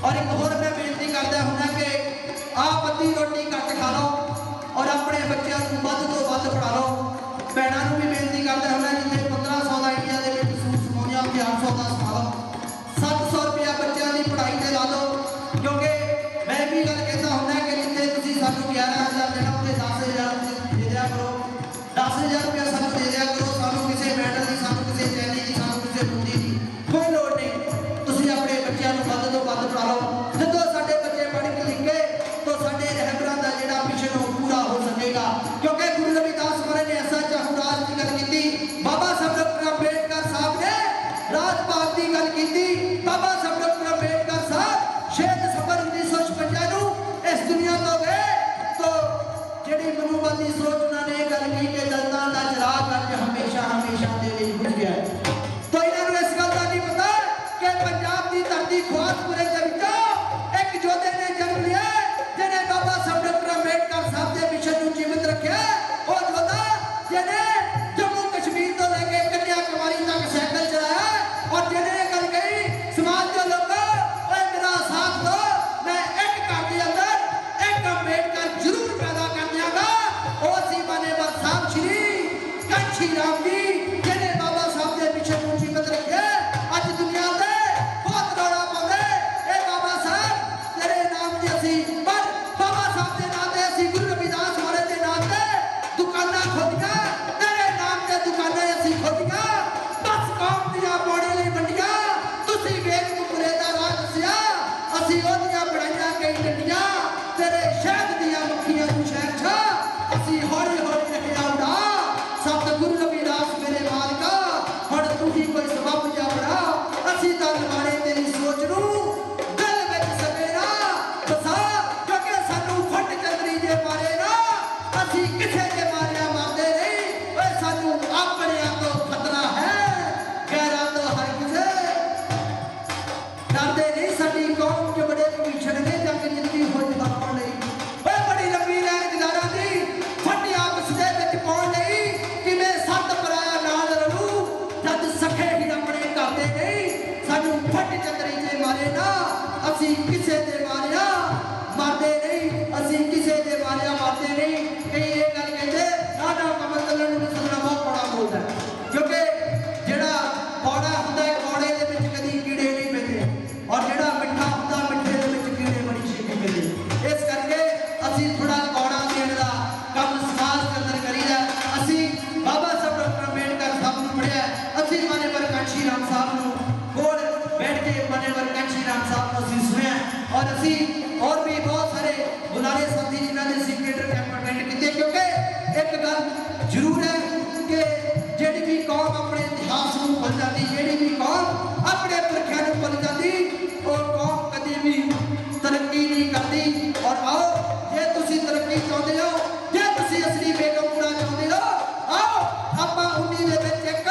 और एक होर मैं बेनती करता हूँ कि आप अद्धी रोटी घट खा लो और अपने बच्चों को वध तो वध पढ़ा लो। भैनों को भी बेनती करता हूँ जितने 1500 का इंडिया के सूट समाउंदियां 800 का सिखा लो, 700 रुपया बच्चों की पढ़ाई से ला दो। क्योंकि मैं भी गल कहता हूँ कि जितने तुम सानू 11,000 देना उसे 10,000 दे दिया करो, 10,000 रुपया सानू दे दिया करो। सानू किसी मैडल की, सानू किसी चैनी की, सानू किसी बूंदी की कोई लोड़ नहीं। तुम अपने बच्चों को वध तो वध पढ़ा लो। जो साडे बच्चे पढ़ के लिखे तो साडे रहबरां दा जिहड़ा मिशन हो पूरा हो सकेगा। क्योंकि गुरु रविदास महाराज ने ऐसा चाहुराज की गल की, बाबा साहब डॉक्टर अंबेडकर साहब ने राजपाल की गल की। बाबा साहब डॉक्टर अंबेडकर साहब 6 दिसंबर 1956 ਨੂੰ इस दुनिया तो गए तो ਜਿਹੜੀ ਮਨੂਵਾਦੀ सोच उन्होंने गल की कि दलतां दा चिराग अज हमेशा हमेशा दे ਲਈ बुझ गया। तो इन्हां ਨੂੰ इस गल दा नहीं पता कि पंजाब की धरती खुआसपुरे दे विचों एक योद्धे ने जन्म लिया जिन्हें बाबा साहब डॉक्टर अंबेडकर साहब के मिशन को जीवित रखा। और योद्धा जिन्हें जम्मू कश्मीर तो लेके कन्याकुमारी तक साइकिल चलाया और जिन्हें गल कही समाज के लोगों मेरा साथ दो, मैं एक घर के अंदर एक अंबेडकर जरूर पैदा कर दियागा। और सी बने पर साहब श्री कांशी राम जी जिन्हें बाबा साहब के मिशन को जीवित रखे। अज दुनिया से बहुत रौला पाਉਂਦੇ ਇਹ बाबा साहब तेरे नाम ਦੀ ਅਸੀਂ पर बाबा साहब के नाम ਤੇ ਅਸੀਂ गुरु रविदास महाराज के नाम ਤੇ दुकानां खोलियां, तेरे नाम ते दुकानां ਅਸੀਂ खोलियां। बस कौम ਦੀਆਂ ਪੌੜੀਆਂ ਲਈ ਵੰਡੀਆਂ, ਤੁਸੀਂ ਵੇਖ ਮੁਕਰੇ ਦਾ ਰਾਹ ਦੱਸਿਆ, ਅਸੀਂ ਉਹਦੀਆਂ ਬਣਾਈਆਂ ਕਈ ਡੰਡੀਆਂ। तेरे शहद ਦੀਆਂ ਮੱਖੀਆਂ ਨੂੰ ਸ਼ਹਿਰ ਛਾ ਅਸੀਂ ਹੌਲੀ ਹੌਲੀ ਰੱਖਿਆ ਉਡਾ। सतगुरु रविदास मेरे मालिका हुण तू ही कोई सबब जा बड़ा। ਅਸੀਂ ਤਾਂ ਲਵਾਣੇ तेरी सोच ਨੂੰ दिल ਵਿੱਚ ਸਵੇਰਾ ਬਸਾ। ਕਿਉਂਕਿ ਸਾਨੂੰ ਫਟ ਚੰਦਰੀ ਜੇ ਮਾਰੇ ਨਾ ਅਸੀਂ ਕਿਸੇ ਦੇ ਮਾਰਿਆ ਮਾਰਦੇ ਨਹੀਂ। ਓਏ ਸਾਨੂੰ ਆਪਣਿਆਂ ਤੋਂ ਖਤਰਾ ਹੈ, ਗੈਰਾਂ ਤੋਂ ਹਰ ਕਿਸੇ ਡਰਦੇ ਨਹੀਂ। ਸਾਡੀ ਕੌਮ ਚ ਬੜੇ ਭਵਿੱਖਣ ਨੇ ਜੰਗ ਜਿੱਤੀ ਹੋਈ ਬਾਪਣ ਲਈ। ਓਏ ਬੜੀ ਲੰਬੀ ਲਾਈਨ ਗੁਜ਼ਾਰਾਂ ਦੀ ਫਟ ਆਪਸ ਦੇ ਵਿੱਚ ਪਾਉਣ ਲਈ। ਕਿਵੇਂ ਸੱਤ ਪਰਾਇਆ ਨਾਲ ਰਲੂ ਜਦ ਸਖੇ ਹੀ ਆਪਣੇ ਘਰ ਦੇ ਨਹੀਂ। ਸਾਨੂੰ ਫਟ ਚੰਦਰੀ ਜੇ ਮਾਰੇ ਨਾ ਅਸੀਂ ਕਿਸੇ ਦੇ ਮਾਰਿਆ ਮਾਰਦੇ ਨਹੀਂ, ਅਸੀਂ ਕਿਸੇ ਦੇ ਮਾਰਿਆ ਮਾਰਦੇ ਨਹੀਂ। ਕਈ ਇਹ ਗੱਲ ਕਹਿੰਦੇ ਨਾ ਕਮਲ ਤੱਲਣ ਨੂੰ ਸਦਨਾ ਬਹੁਤ ਕੌੜਾ ਬੋਲਦਾ। ਕਿਉਂਕਿ ਜਿਹੜਾ ਕੌੜਾ ਹੁੰਦਾ ਕੌੜੇ ਦੇ ਵਿੱਚ ਕਦੀ ਕੀੜੇ ਨਹੀਂ ਪੈਂਦੇ ਔਰ ਜਿਹੜਾ ਮਿੱਠਾ ਹੁੰਦਾ ਮਿੱਠੇ ਦੇ ਵਿੱਚ ਕੀੜੇ ਬੜੀ ਛੇਤੀ ਪੈਂਦੇ। ਇਸ ਕਰਕੇ ਅਸੀਂ ਥੋੜਾ ਕੌੜਾ ਦੇਣ ਦਾ ਕੰਮ ਸਮਾਜ ਦੇ ਅੰਦਰ ਕਰੀਦਾ। ਅਸੀਂ ਬਾਬਾ ਸਾਹਿਬ ਡਾਕਟਰ ਅੰਬੇਡਕਰ ਸਾਹਿਬ ਨੂੰ ਪੜ੍ਹਿਆ, ਅਸੀਂ ਮਾਨੇਵਰ ਕਾਂਸ਼ੀ ਰਾਮ ਸਾਹਿਬ ਨੂੰ ਕੋਲ बैठ के मान्यवर कांशी राम साहब को ਅਸੀਂ ਸੁਣਿਆ। और ਅਸੀਂ और भी बहुत सारे बुलारे साथी जिन्हों ने सीक्रेटर कैंप अटेंड किए। क्योंकि एक गल जरूर है कि ਜਿਹੜੀ भी कौम अपने इतिहास को भुल जाती, ਜਿਹੜੀ भी कौम अपने पुरखियां को भुल जाती, वो कौम कभी भी तरक्की नहीं करती। और आओ जे तुसी तरक्की चाहते हो, जे तुसी असली बेगमपुरा चाहते हो, आओ ਆਪਾਂ 19 ਦੇ ਵਿੱਚ ਇੱਕ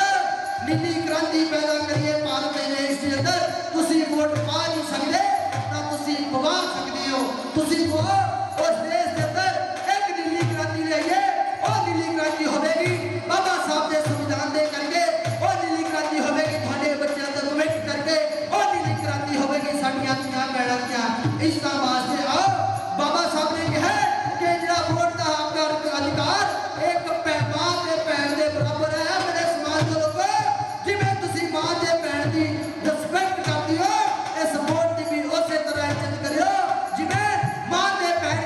नीली क्रांति पैदा करिए भारत के देश के अंदर। तुसी वोट पा नहीं सकते ना तुसी पवा सकते हो। तुसी वो उस देश के अंदर एक नीली क्रांति लाइए। और नीली क्रांति होगी बाबा साहब के संविधान दे करके, और नीली क्रांति होगी थोड़े बच्चों का भविष्य करके, और नीली क्रांति होगी साड़ियाँ धियां भैणां धियां इज्जतां वास्ते। आओ बाबा साहब ने कहा कि जिहड़ा वोट का अधिकार एक मां के भैन के बराबर है। मेरे समाज के लोगों जिवें तुसी मां ते भैन दी रिस्पेक्ट करदी हो, इस वोट दी भी उसे तरह इज्जत करियो जिवें मां ते भैन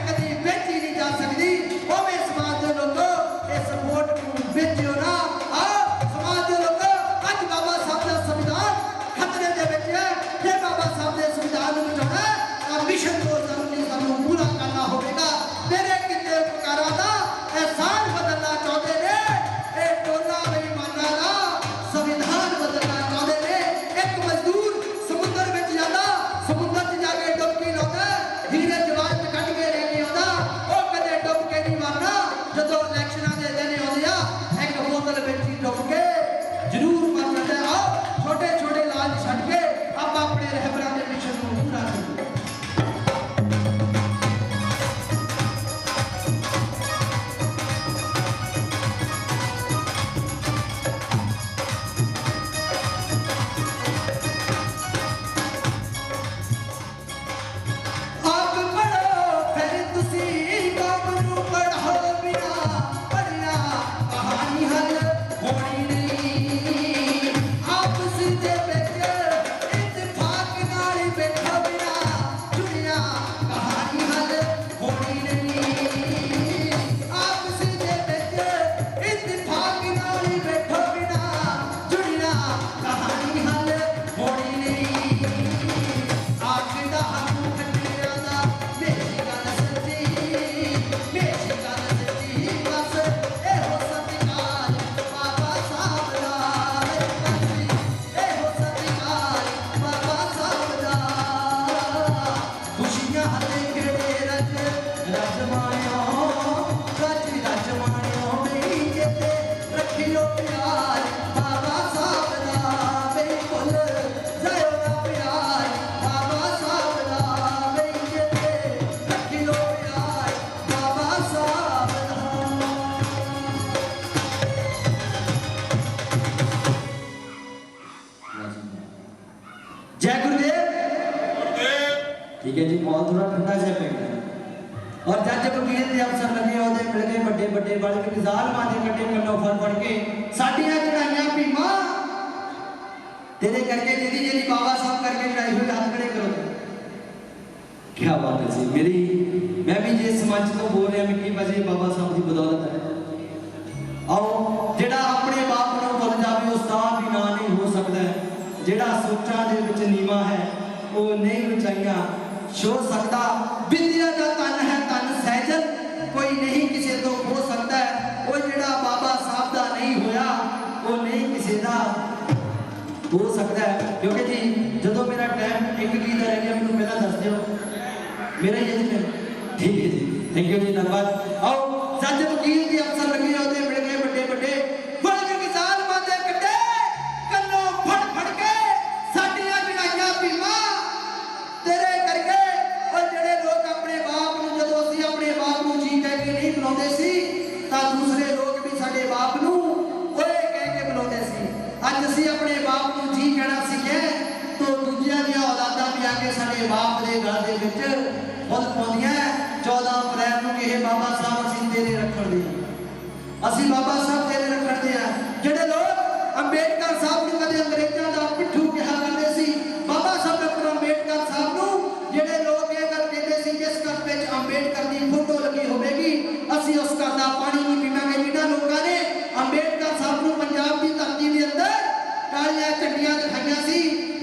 ठीक है जी, माहौल थोड़ा ठंडा सा पिंड है। और जज वकील के अफसर लगे ਉਹਦੇ मिल गए ਵੱਡੇ ਵੱਡੇ ਬਲਕ ਮਿਜ਼ਾਲ ਮਾਦੇ ਕੱਟੇ ਕੰਨੋਂ ਫੜ ਕੇ ਸਾਡੀਆਂ ਚੜਾਈਆਂ ਭੀਮਾ तेरे करके जी जी बाबा साहब करके चढ़ाई हुई हाथ खड़े करो। क्या बात है जी, मेरी मैं भी जिस मंच तो बोल रहा मिट्टी बजे बाबा साहब की बदौलत है। आओ जेड़ा अपने बाप को भुल जावे उस्ताद भी ना नहीं हो सकता है, जेड़ा सोचा दे विच नीवा है वो नहीं ऊंचाइयां छो सकता। विद्या दा तन है तन सहजन कोई नहीं किसी तो हो सकता है, वो जेड़ा बाबा साहब दा नहीं होया वो नहीं किसी दा हो सकता है। क्योंकि जी जो मेरा टाइम एक गीत रह गया मैं पहला दस दो मेरा ही है। ठीक है जी, थैंक यू जी, धन्यवाद। आओ जज वकील के अफसर लगे होते मिल गए बड़े बड़े बल्कि किसान माते कटे कन्नों फड़ फड़ के साडियां चढ़ाइयां भीमा तेरे करके। और जेड़े लोग अपने बाप नूं जदों असीं अपने बाप नूं जी कह के नहीं बुलाउंदे सी तां दूसरे लोग भी साडे बाप नूं ओए कह के बुलाउंदे सी। अज असीं अपने बाप नूं जी कहना सीखे तो दूजियां दियां औलादां भी आके साडे बाप दे गल दे विच फुल पाउंदियां। 14 अप्रैल नूं कहे बाबा साहब असीं तेरे रखण दे, असीं बाबा साहब तेरे रखण दे आ। जेड़े लोग अंबेडकर साहब नूं कदे अंग्रेजां दा पिट्ठू कहा करदे सी, बाबा साहब डॉक्टर अंबेडकर साहब नूं जेड़े लोग ये गल कहंदे सी जिस घर विच अंबेडकर दी फोटो लगी होवेगी असीं उस घर दा पानी नहीं पीवांगे। जिन्हां लोकां ने अंबेडकर साहब नूं पंजाब दी धरती दे अंदर कालियां झंडियां दिखाईयां सी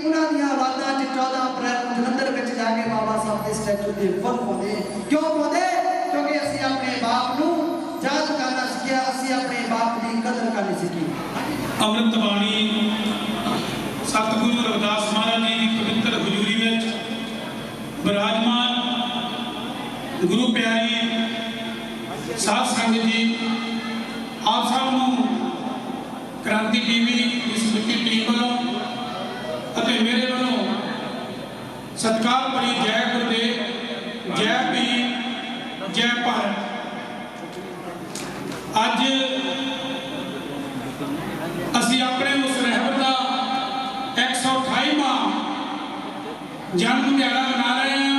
उन्हां दियां औलादां 14 अप्रैल नूं जलंधर विच जाके बाबा साहब दे स्टैचू ते फुल पाउंदे। क्यों पाउंदे? क्योंकि असीं अपने बाप नूं याद करना सीखिया, असीं अपने बाप दी कदर करनी सीखी। अमृत बाणी सतगुरु रविदास महाराज जी की पवित्र हजूरी में विराजमान गुरु प्यारी साध संगत जी, आप सब नूं क्रांति टीवी इस विकी टीम वालों अते मेरे वालों सत्कार भरी जय गुरुदेव, जय भीम, जय भारत। अज असी अपने उस रहबर का 128वां जन्म दिहाड़ा मना रहे हैं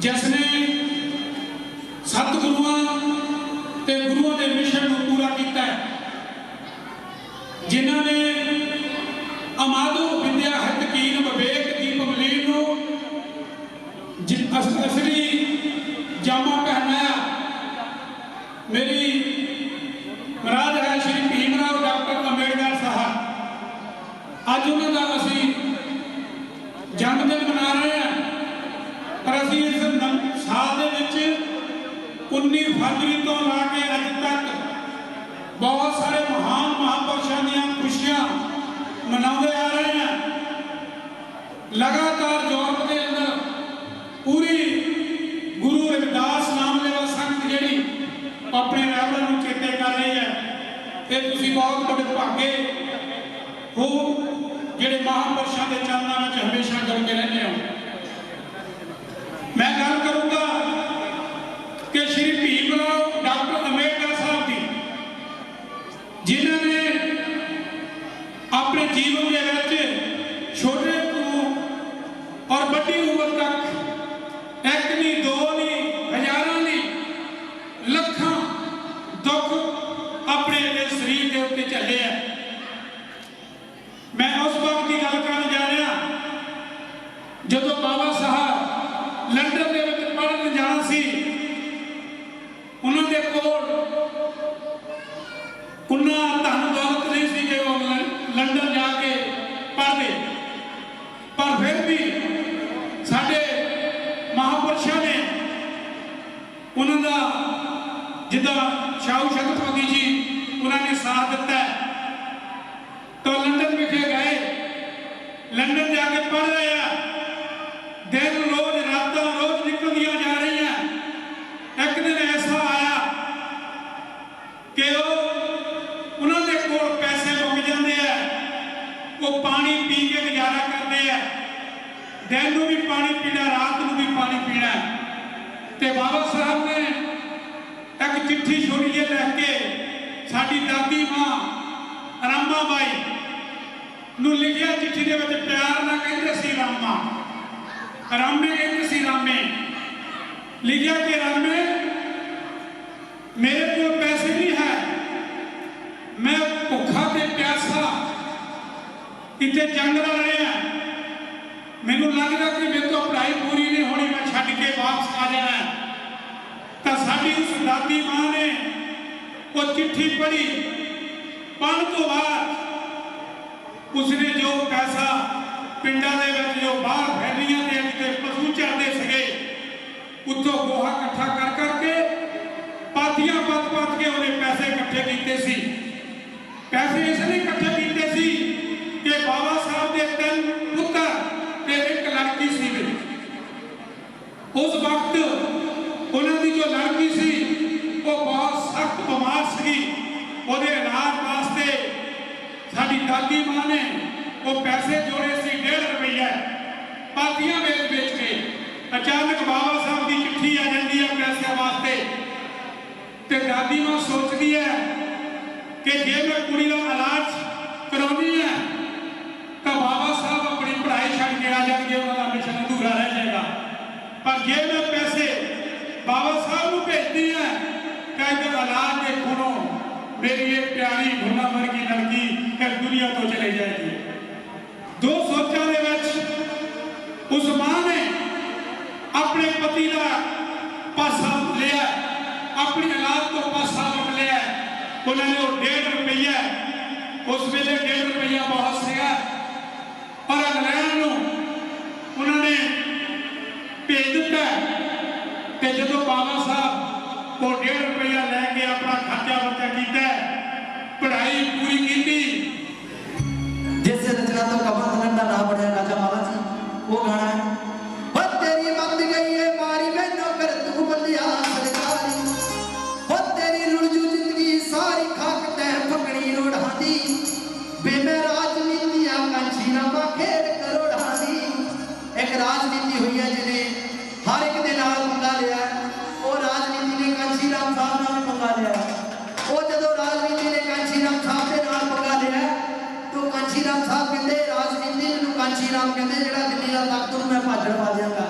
जिसने सतगुरुआं ते गुरुओं के मिशन को पूरा किया है, जिन्हों ने अमादु विद्या हतकीन विवेक दीप मलीन असली जामा पहनाया। मेरी महाराज है श्री भीमराव डॉक्टर अंबेडकर साहब, अज उन्होंने असी जन्मदिन मना रहे हैं। पर असी इस साल के 19 फरवरी तो ला के अज तक बहुत सारे महान महापुरुषों दी खुशियां मनाते आ रहे हैं। लगातार यूरोप के अंदर पूरी गुरु रविदास नाम लेवा संगत जी अपने रहबरां नूं चेते कर रही है। ये तुसीं बहुत बड़े भागे हो जिहड़े महापुरुषों के चरणों में हमेशा जुड़ के रहते हो। मैं गल करूंगा कि श्री भीमराव डॉक्टर अंबेडकर साहब की, जिन्होंने अपने जीवन के विच छोटे और बड़ी उम्र तक एक नहीं दो नहीं हजारों नहीं लखां दुख अपने शरीर के उत्ते झेले है। मैं उस वक्त की गल कर जा रहा जदों बाबा साहब लंदन के विच पढ़न जाना सी, उन्होंने कोल उन्ना धन दौलत नहीं सी कि वो लंदन जाके पढ़ते, पर फिर भी साडे महापुरुषों ने उन्होंने जिदा शाहू छत्रपति जी उन्होंने साथ दिता है तो लंदन विखे गए, लंदन जाके पढ़ रहे हैं। दिन रोज रात रोज निकलदियां जा रही हैं। एक दिन ऐसा आया कि उन्होंने कोल पैसे मुक जाते हैं, वो पानी पी के गुजारा करते हैं। दिन को भी पानी पीना, रात को भी पानी पीना। ते बाबा साहब ने एक चिट्ठी छोड़ी है लिख के साडी दादी मां रामा बाई नूं लिखिया चिट्ठी दे विच प्यार नाल कहंदे सी रामा। रामे कहते सी रामे लिखा कि रामे मेरे को पैसे नहीं है, मैं भुखा ते प्यासा इतने जंग लड़ रहे हैं, मैनू लगता कि मेरे तो पढ़ाई पूरी नहीं होनी, मैं छड्ड के वापस आ जाना। तो साडी उस दादी मां ने वो चिट्ठी पढ़ी, पढ़ने तो बाद उसने जो पैसा पिंडा दे विच जो बाहर फैलियां दे ते पशु चरदे सके उत्तों गोहा इकट्ठा कर करके पातियां पत के उन्हें पैसे इकट्ठे कीते सी। पैसे इसलिए इकट्ठे कीते सी कि बाबा साहब के 3 पुत्र ते एक लड़की सी। उस वक्त उन्होंने जो लड़की सी वो बहुत सख्त बीमार सी, ਉਹਦੇ इलाज वास्ते साडी दादी मां ने वो पैसे जोड़े सी 1.5 रुपया पातियां बेच के। अचानक बाबा साहब की चिट्ठी आ जाती है पैसे वास्ते, ते दादी मां सोचती है कि जे मैं कुड़ी का इलाज करानी है तो बाबा साहब अपनी पढ़ाई छड़ के आ जाएंगे, उनका मिशन अधूरा रह जाएगा। पर जे मैं पैसे बाबा साहब को भेजती है तो इधर इलाज के खूनों मेरी एक प्यारी भुना वर्गी लड़की इस दुनिया तो चले जाएगी। दो सोचा दे विच उस मां ने अपने पति का पासा लिया, अपनी औलाद को पासा वट लिया। उन्होंने वो 1.5 रुपया, उस वेले 1.5 रुपया बहुत सीगा, पर इंग्लैंड को उन्होंने भेज दिता। कि जो बाबा साहब वो 1.5 रुपया लैके अपना खर्चा वर्चा किया, पढ़ाई पूरी की। जैसे रचना तो कमर धनन का नाम बढ़िया राजा बाबा जी, वो गाना है बस तेरी मत गई है मारी में नौकर तू बलिया सरकारी, बस तेरी रुलझू जिंदगी सारी खाक तह पकड़ी रोढ़ानी, बेमे राजनीतियां कंछीना मा खेल करोड़ानी। एक राजनीति हुई है जिन्हें हर एक दे नाल पंगा लिया, वो राजनीति ने कांशीराम साहब नाल पंगा लिया। वो जदों राजनीति ने कांशीराम साहब के नाल पंगा लिया तो कांशीराम साहब कहते राजनीति नूं कांशीराम कहते जेड़ा दिल्ली दा तख्त मैं भाजड़ पा देंगा।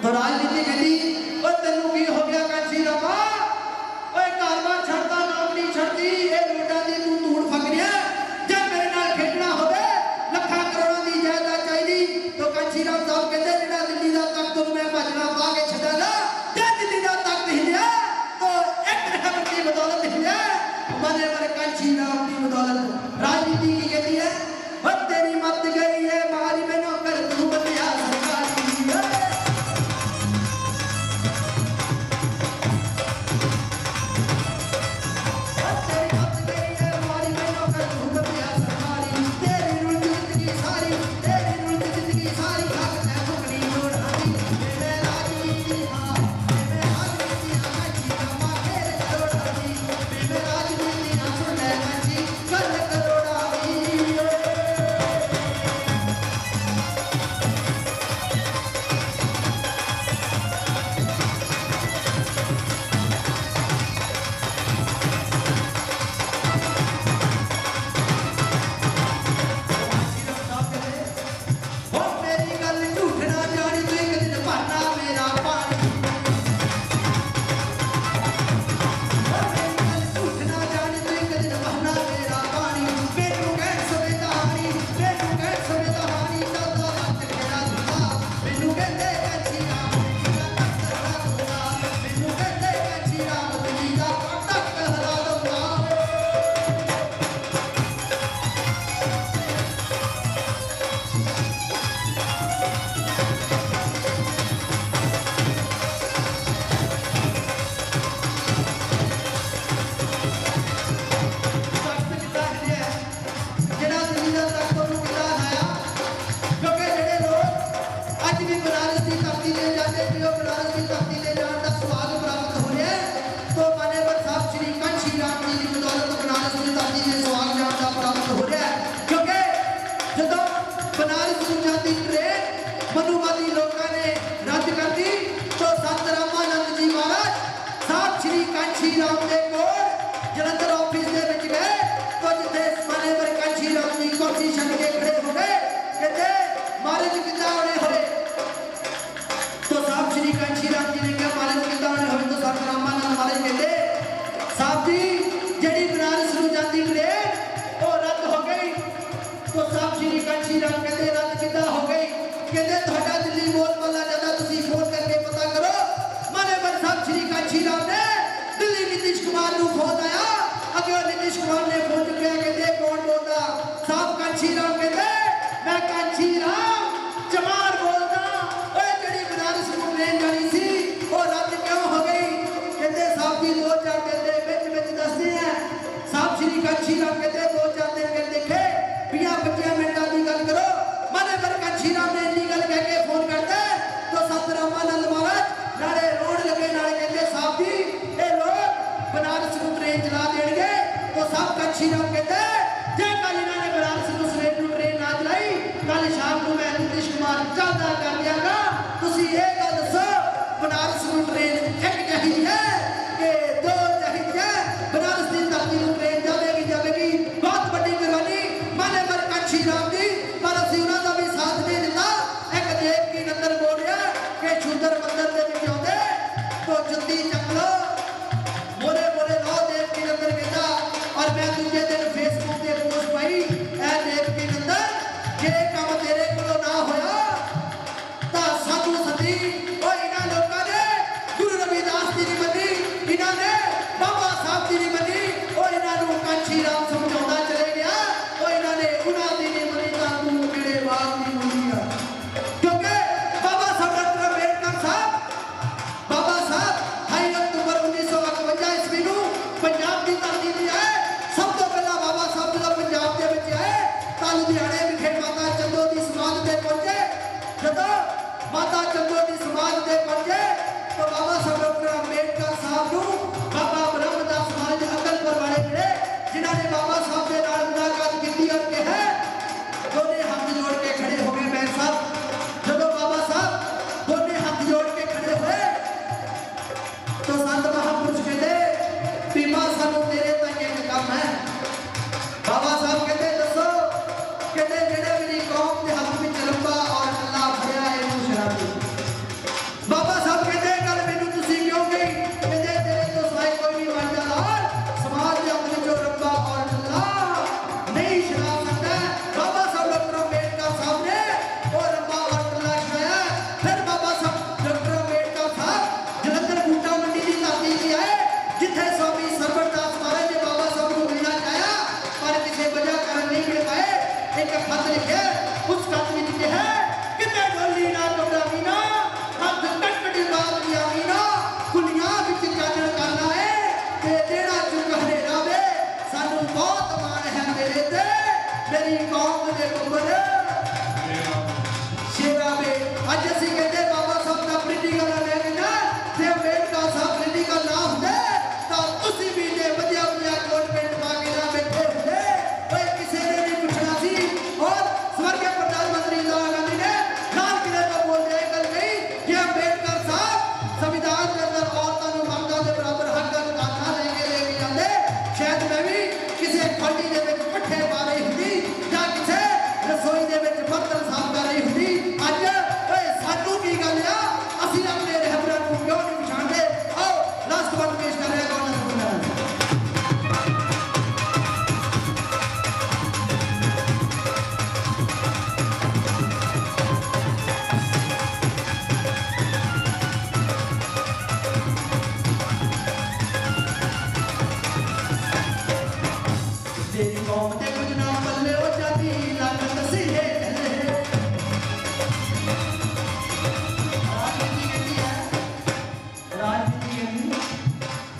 तो राजनीति कहती ओ तैनूं की हो गया कांशीरामा, ओए घर-बार छड्डदा नौकरी छड्डी ए लोटां दी तूं धूड़ फकरिया, जे मेरे नाल खेडना होवे लखां करोड़ां दी जायदाद चाहिदी। तो कांशीराम साहब कहते जेड़ा दिल्ली दा तख्त मैं भाजड़ा पा के छड्डांगा, जे दिल्ली दा तख्त हिलिया तो एक रहबर की बदौलत हिलिया, मरे मरे कांशीराम की बदौलत। राजनीति की कहती है बस तेरी मत गई है मारी में नौकर तू बलिया सरकारी। कंची राम कहते जे कल इन्होंने बनारस ਨੂੰ ਸਵੇਰ ਨੂੰ ट्रेन ना चलाई कल शाम ਨੂੰ मैं नीतीश कुमार ਚੱਲਦਾ कर दियागा ਤੁਸੀਂ ਇਹ ਗੱਲ ਦੱਸੋ बनारस ਨੂੰ ट्रेन एक चाहिए है कि दो चाहिए है बनारस की धरती ਨੂੰ ट्रेन जाएगी बहुत बड़ी कुर्बानी माने पर कंची राम जी पर ਅਸੀਂ ਉਹਨਾਂ ਦਾ ਵੀ ਸਾਥ नहीं दिता एक देव की नंदन बोल रहा कि शूदर मंदिर ਦੇ ਵਿੱਚ ਆਉਂਦੇ तो जुत्ती चक लो मोरे मोरे लो देव की नंदन कहता और मैं दूसरे दिन फेसबुक पे पोस्ट पाई ऐ देव की नंदन जे काम तेरे कोलों ना होया ता साधु सती ओ इन्हां लोकां ने गुरु रविदास जी दी मनी इन्हां ने बाबा साहब जी दी मनी ओ इन्हां नूं कांची राम समझाउंदा चले गया ओ इन्हां ने उन्हां दी नी मनी तां तू किहड़े बात दी मनी आ क्योंकि बाबा साहब डॉक्टर अंबेडकर साहब बाबा साहब 28 अक्टूबर 1951 ईस्वी ਨੂੰ ਪੰਜਾਬ ਦੀ ਧਰਤੀ ਤੇ ਆਏ ਸਭ ਤੋਂ ਪਹਿਲਾਂ ਬਾਬਾ ਸਾਹਿਬ ਜਦੋਂ ਪੰਜਾਬ ਦੇ ਵਿੱਚ ਆਏ ਤਾਂ ਲੁਧਿਆਣੇ ਵਿਖੇ ਮਾਤਾ ਚੰਦੋ ਦੀ ਸਮਾਧ ਤੇ ਪਹੁੰਚੇ ਜਦੋਂ ਮਾਤਾ ਚੰਦੋ ਦੀ ਸਮਾਧ ਤੇ ਪਹੁੰਚੇ ਤਾਂ ਬਾਬਾ ਸਾਹਿਬ ਡਾਕਟਰ ਅੰਬੇਡਕਰ ਸਾਹਿਬ ਨੂੰ ਬਾਬਾ ਬ੍ਰਹਮਦਾਸ ਮਹਾਰਾਜ ਅਕਲਪੁਰ ਵਾਲੇ ਜਿਹੜੇ ਜਿਨ੍ਹਾਂ ਨੇ ਬਾਬਾ ਸਾਹਿਬ ਦੇ ਨਾਲ ਮੁਲਾਕਾਤ ਕੀਤੀ ਔਰ ਕਿਹਾ ਦੋਨੇ ਹੱਥ ਜੋੜ ਕੇ ਖੜੇ ਹੋ ਗਏ ਮੈਂ ਸਾਹਿਬ ਜਦੋਂ ਬਾਬਾ ਸਾਹਿਬ ਦੋਨੇ ਹੱਥ ਜੋੜ ਕੇ ਖੜੇ ਹੋਏ तो संत महापुरुष कहते बीमा सानू तेरे तक एक कम है बाबा साहब कहते दसो कहते जेड़े मेरी कौम के हाथ में लंबा और अल्लाह भरिया है इनू शराबी बाबा साहब कहते कल मैनू तुसी क्यों गई कहते तेरे तो सिवाय कोई नहीं वांझा और समाज के अपने जो रब्बा और अल्लाह नहीं शराब सकता बाबा साहब डॉक्टर अंबेडकर साहब ने और रब्बा और अल्लाह छाया फिर बाबा साहब डॉक्टर अंबेडकर साहब जलंधर बूटा मंडी की धरती ते आए जिथे स्वामी सरवरदास महाराज ने बाबा साहब को मिलना चाहा पर किसी वजह कारण नहीं मिल पाए एक खत लिखे उस खत में लिखे है किते ढोली ना टोड़ा मीना हाथ कटकटी बात दिया मीना कुलियां विच चानण करना है ते जेड़ा चुक हनेरा वे सानू बहुत मान है मेरे ते मेरी कौम दे कुंबर शेरा वे अज असी कहते बाबा साहब दा पॉलिटिकल ले ना ते अंबेडकर साहब पॉलिटिकल ना हुंदे तां तुसी भी ने वधिया वधिया कोट पैंट पा के ना बैठे हुंदे ओए किसी ने नहीं पूछना सी और स्वर्गीय प्रधानमंत्री इंदिरा गांधी ने लाल किले तो बोल दिया कल गई कि अंबेडकर साहब संविधान के अंदर औरतों को मर्दां के बराबर हक अधिकार ना लेके जांदे शायद मैं भी किसी खड्डी दे विच पट्ठे पा रही हुंदी जां किसी रसोई दे विच बर्तन साफ कर रही हुंदी अज ओए सानू की गल आ ਅਸੀਂ ਆਪਣੇ ਰਹਿਬਰਾਂ ਨੂੰ ਕਿਉਂ ਨਹੀਂ ਪਛਾਣਦੇ ਆਓ ਲਾਸਟ ਵਰਡ ਪੇਸ਼ ਕਰ ਰਿਹਾ ਗਵਰਨਰ ਸੁਖਨਾਰਾਇਣ तेरी कौम ते कुछ ना पल्ले हो जाती लागत सी है राजनीति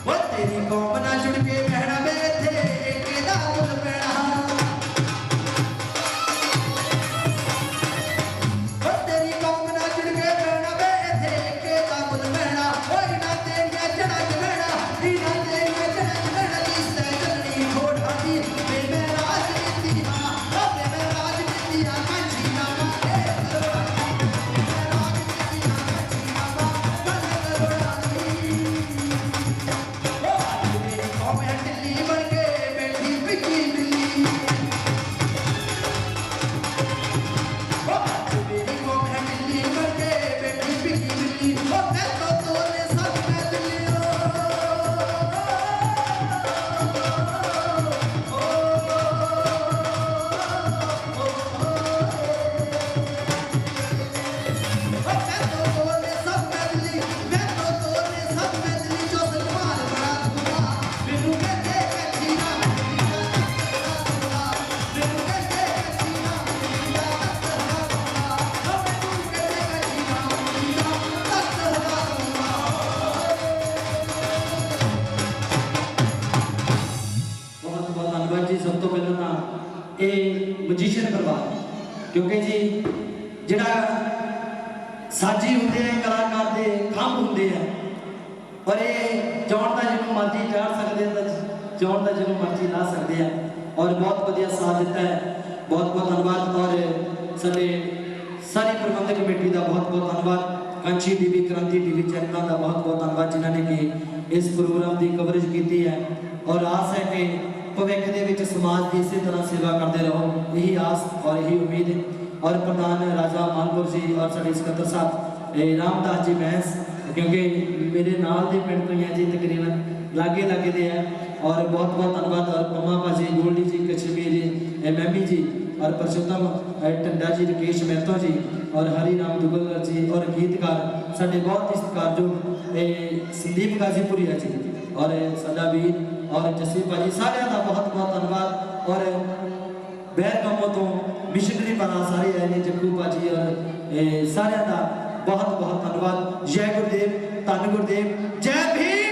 वो तेरी कौम ना जुड़ के कहना मेरे थे एक दाल पैना वो तेरी कौम ना जुड़ के कहना मेरे थे एक दाल पैना ओ इना तेरी जड़ा जड़ा इना तेरी जड़ा जड़ा इस जड़ी छोड़ आती मैं राजनीति हां ओ मैं राजनीति हां कांची ना मजीशियन परिवार क्योंकि जी जिहड़ा साजी होंदे हैं कलाकार दे खंभ होंदे हैं पर ये चौड़ दा जिन्हों मर्जी चाड़ सकते हैं ਚੋਣ ਦਾ ਜਦੋਂ ਮਰਜ਼ੀ ਲਾ ਸਕਦੇ ਆ ਔਰ ਬਹੁਤ ਵਧੀਆ ਸਾਥ ਦਿੱਤਾ ਹੈ। ਬਹੁਤ ਬਹੁਤ ਧੰਨਵਾਦ ਔਰ ਸਾਡੇ ਸਾਰੀ ਪ੍ਰਬੰਧਕ ਕਮੇਟੀ ਦਾ ਬਹੁਤ ਬਹੁਤ ਧੰਨਵਾਦ। ਕੰਚੀ ਟੀਵੀ, ਕ੍ਰਾਂਤੀ ਟੀਵੀ ਚੈਨਲਾਂ ਦਾ ਬਹੁਤ ਬਹੁਤ ਧੰਨਵਾਦ ਜਿਨ੍ਹਾਂ ਨੇ ਕਿ ਇਸ ਪ੍ਰੋਗਰਾਮ ਦੀ ਕਵਰੇਜ ਕੀਤੀ ਹੈ ਔਰ ਆਸ ਹੈ ਕਿ ਭਵਿੱਖ ਦੇ ਵਿੱਚ ਸਮਾਜ ਦੀ ਇਸੇ ਤਰ੍ਹਾਂ ਸੇਵਾ ਕਰਦੇ ਰਹੋ। ਇਹੀ ਆਸ ਔਰ ਇਹੀ ਉਮੀਦ ਹੈ। ਔਰ ਪ੍ਰਧਾਨ ਰਾਜਾ ਮਾਲਪੁਰ ਜੀ ਔਰ ਸਾਡੇ ਸਕੱਤਰ ਸਾਹਿਬ ਰਾਮਦਾਸ ਜੀ ਮਹਿਸ, ਕਿਉਂਕਿ ਮੇਰੇ ਨਾਲ ਦੇ ਪਿੰਡ ਤੋਂ ਹੀ ਹੈ ਜੀ, ਤਕਰੀਬਨ ਲਾਗੇ ਲਾਗੇ ਦੇ ਹੈ ਔਰ ਬਹੁਤ ਬਹੁਤ ਧੰਨਵਾਦ। ਔਰ ਪੰਮਾ ਭਾਜੀ, ਗੋਲਡੀ ਜੀ, ਕਸ਼ਮੀਰ ਜੀ, ਮੈਮੀ ਜੀ ਔਰ ਪਰਸ਼ੋਤਮ ਟੰਡਾ ਜੀ, ਰਕੇਸ਼ ਮਹਿਤੋ ਜੀ ਔਰ ਹਰੀ ਰਾਮ ਦੁਗਲ ਜੀ ਔਰ ਗੀਤਕਾਰ ਸਾਡੇ ਬਹੁਤ ਹੀ ਸਤਿਕਾਰਯੋਗ ਸੰਦੀਪ ਗਾਜ਼ੀਪੁਰੀਆ ਜੀ ਔਰ ਸਾਡਾ ਵੀਰ ਔਰ ਜਸਵੀ ਭਾਜੀ, ਸਾਰਿਆਂ ਦਾ ਬਹੁਤ ਬਹੁਤ ਧੰਨਵਾਦ। ਔਰ ਬਹਿਰ ਕੰਮੋਂ ਤੋਂ ਮਿਸ਼ਨਰੀ ਬਣਾ ਸਾਰੇ ਆਏ ਨੇ, ਜੱਗੂ ਭਾਜੀ ਔਰ ਸਾਰਿਆਂ ਦਾ ਬਹੁਤ ਬਹੁਤ ਧੰਨਵਾਦ। ਜੈ ਗੁਰਦੇਵ, ਧੰਨ ਗੁਰਦੇਵ, ਜੈ ਭੀਮ।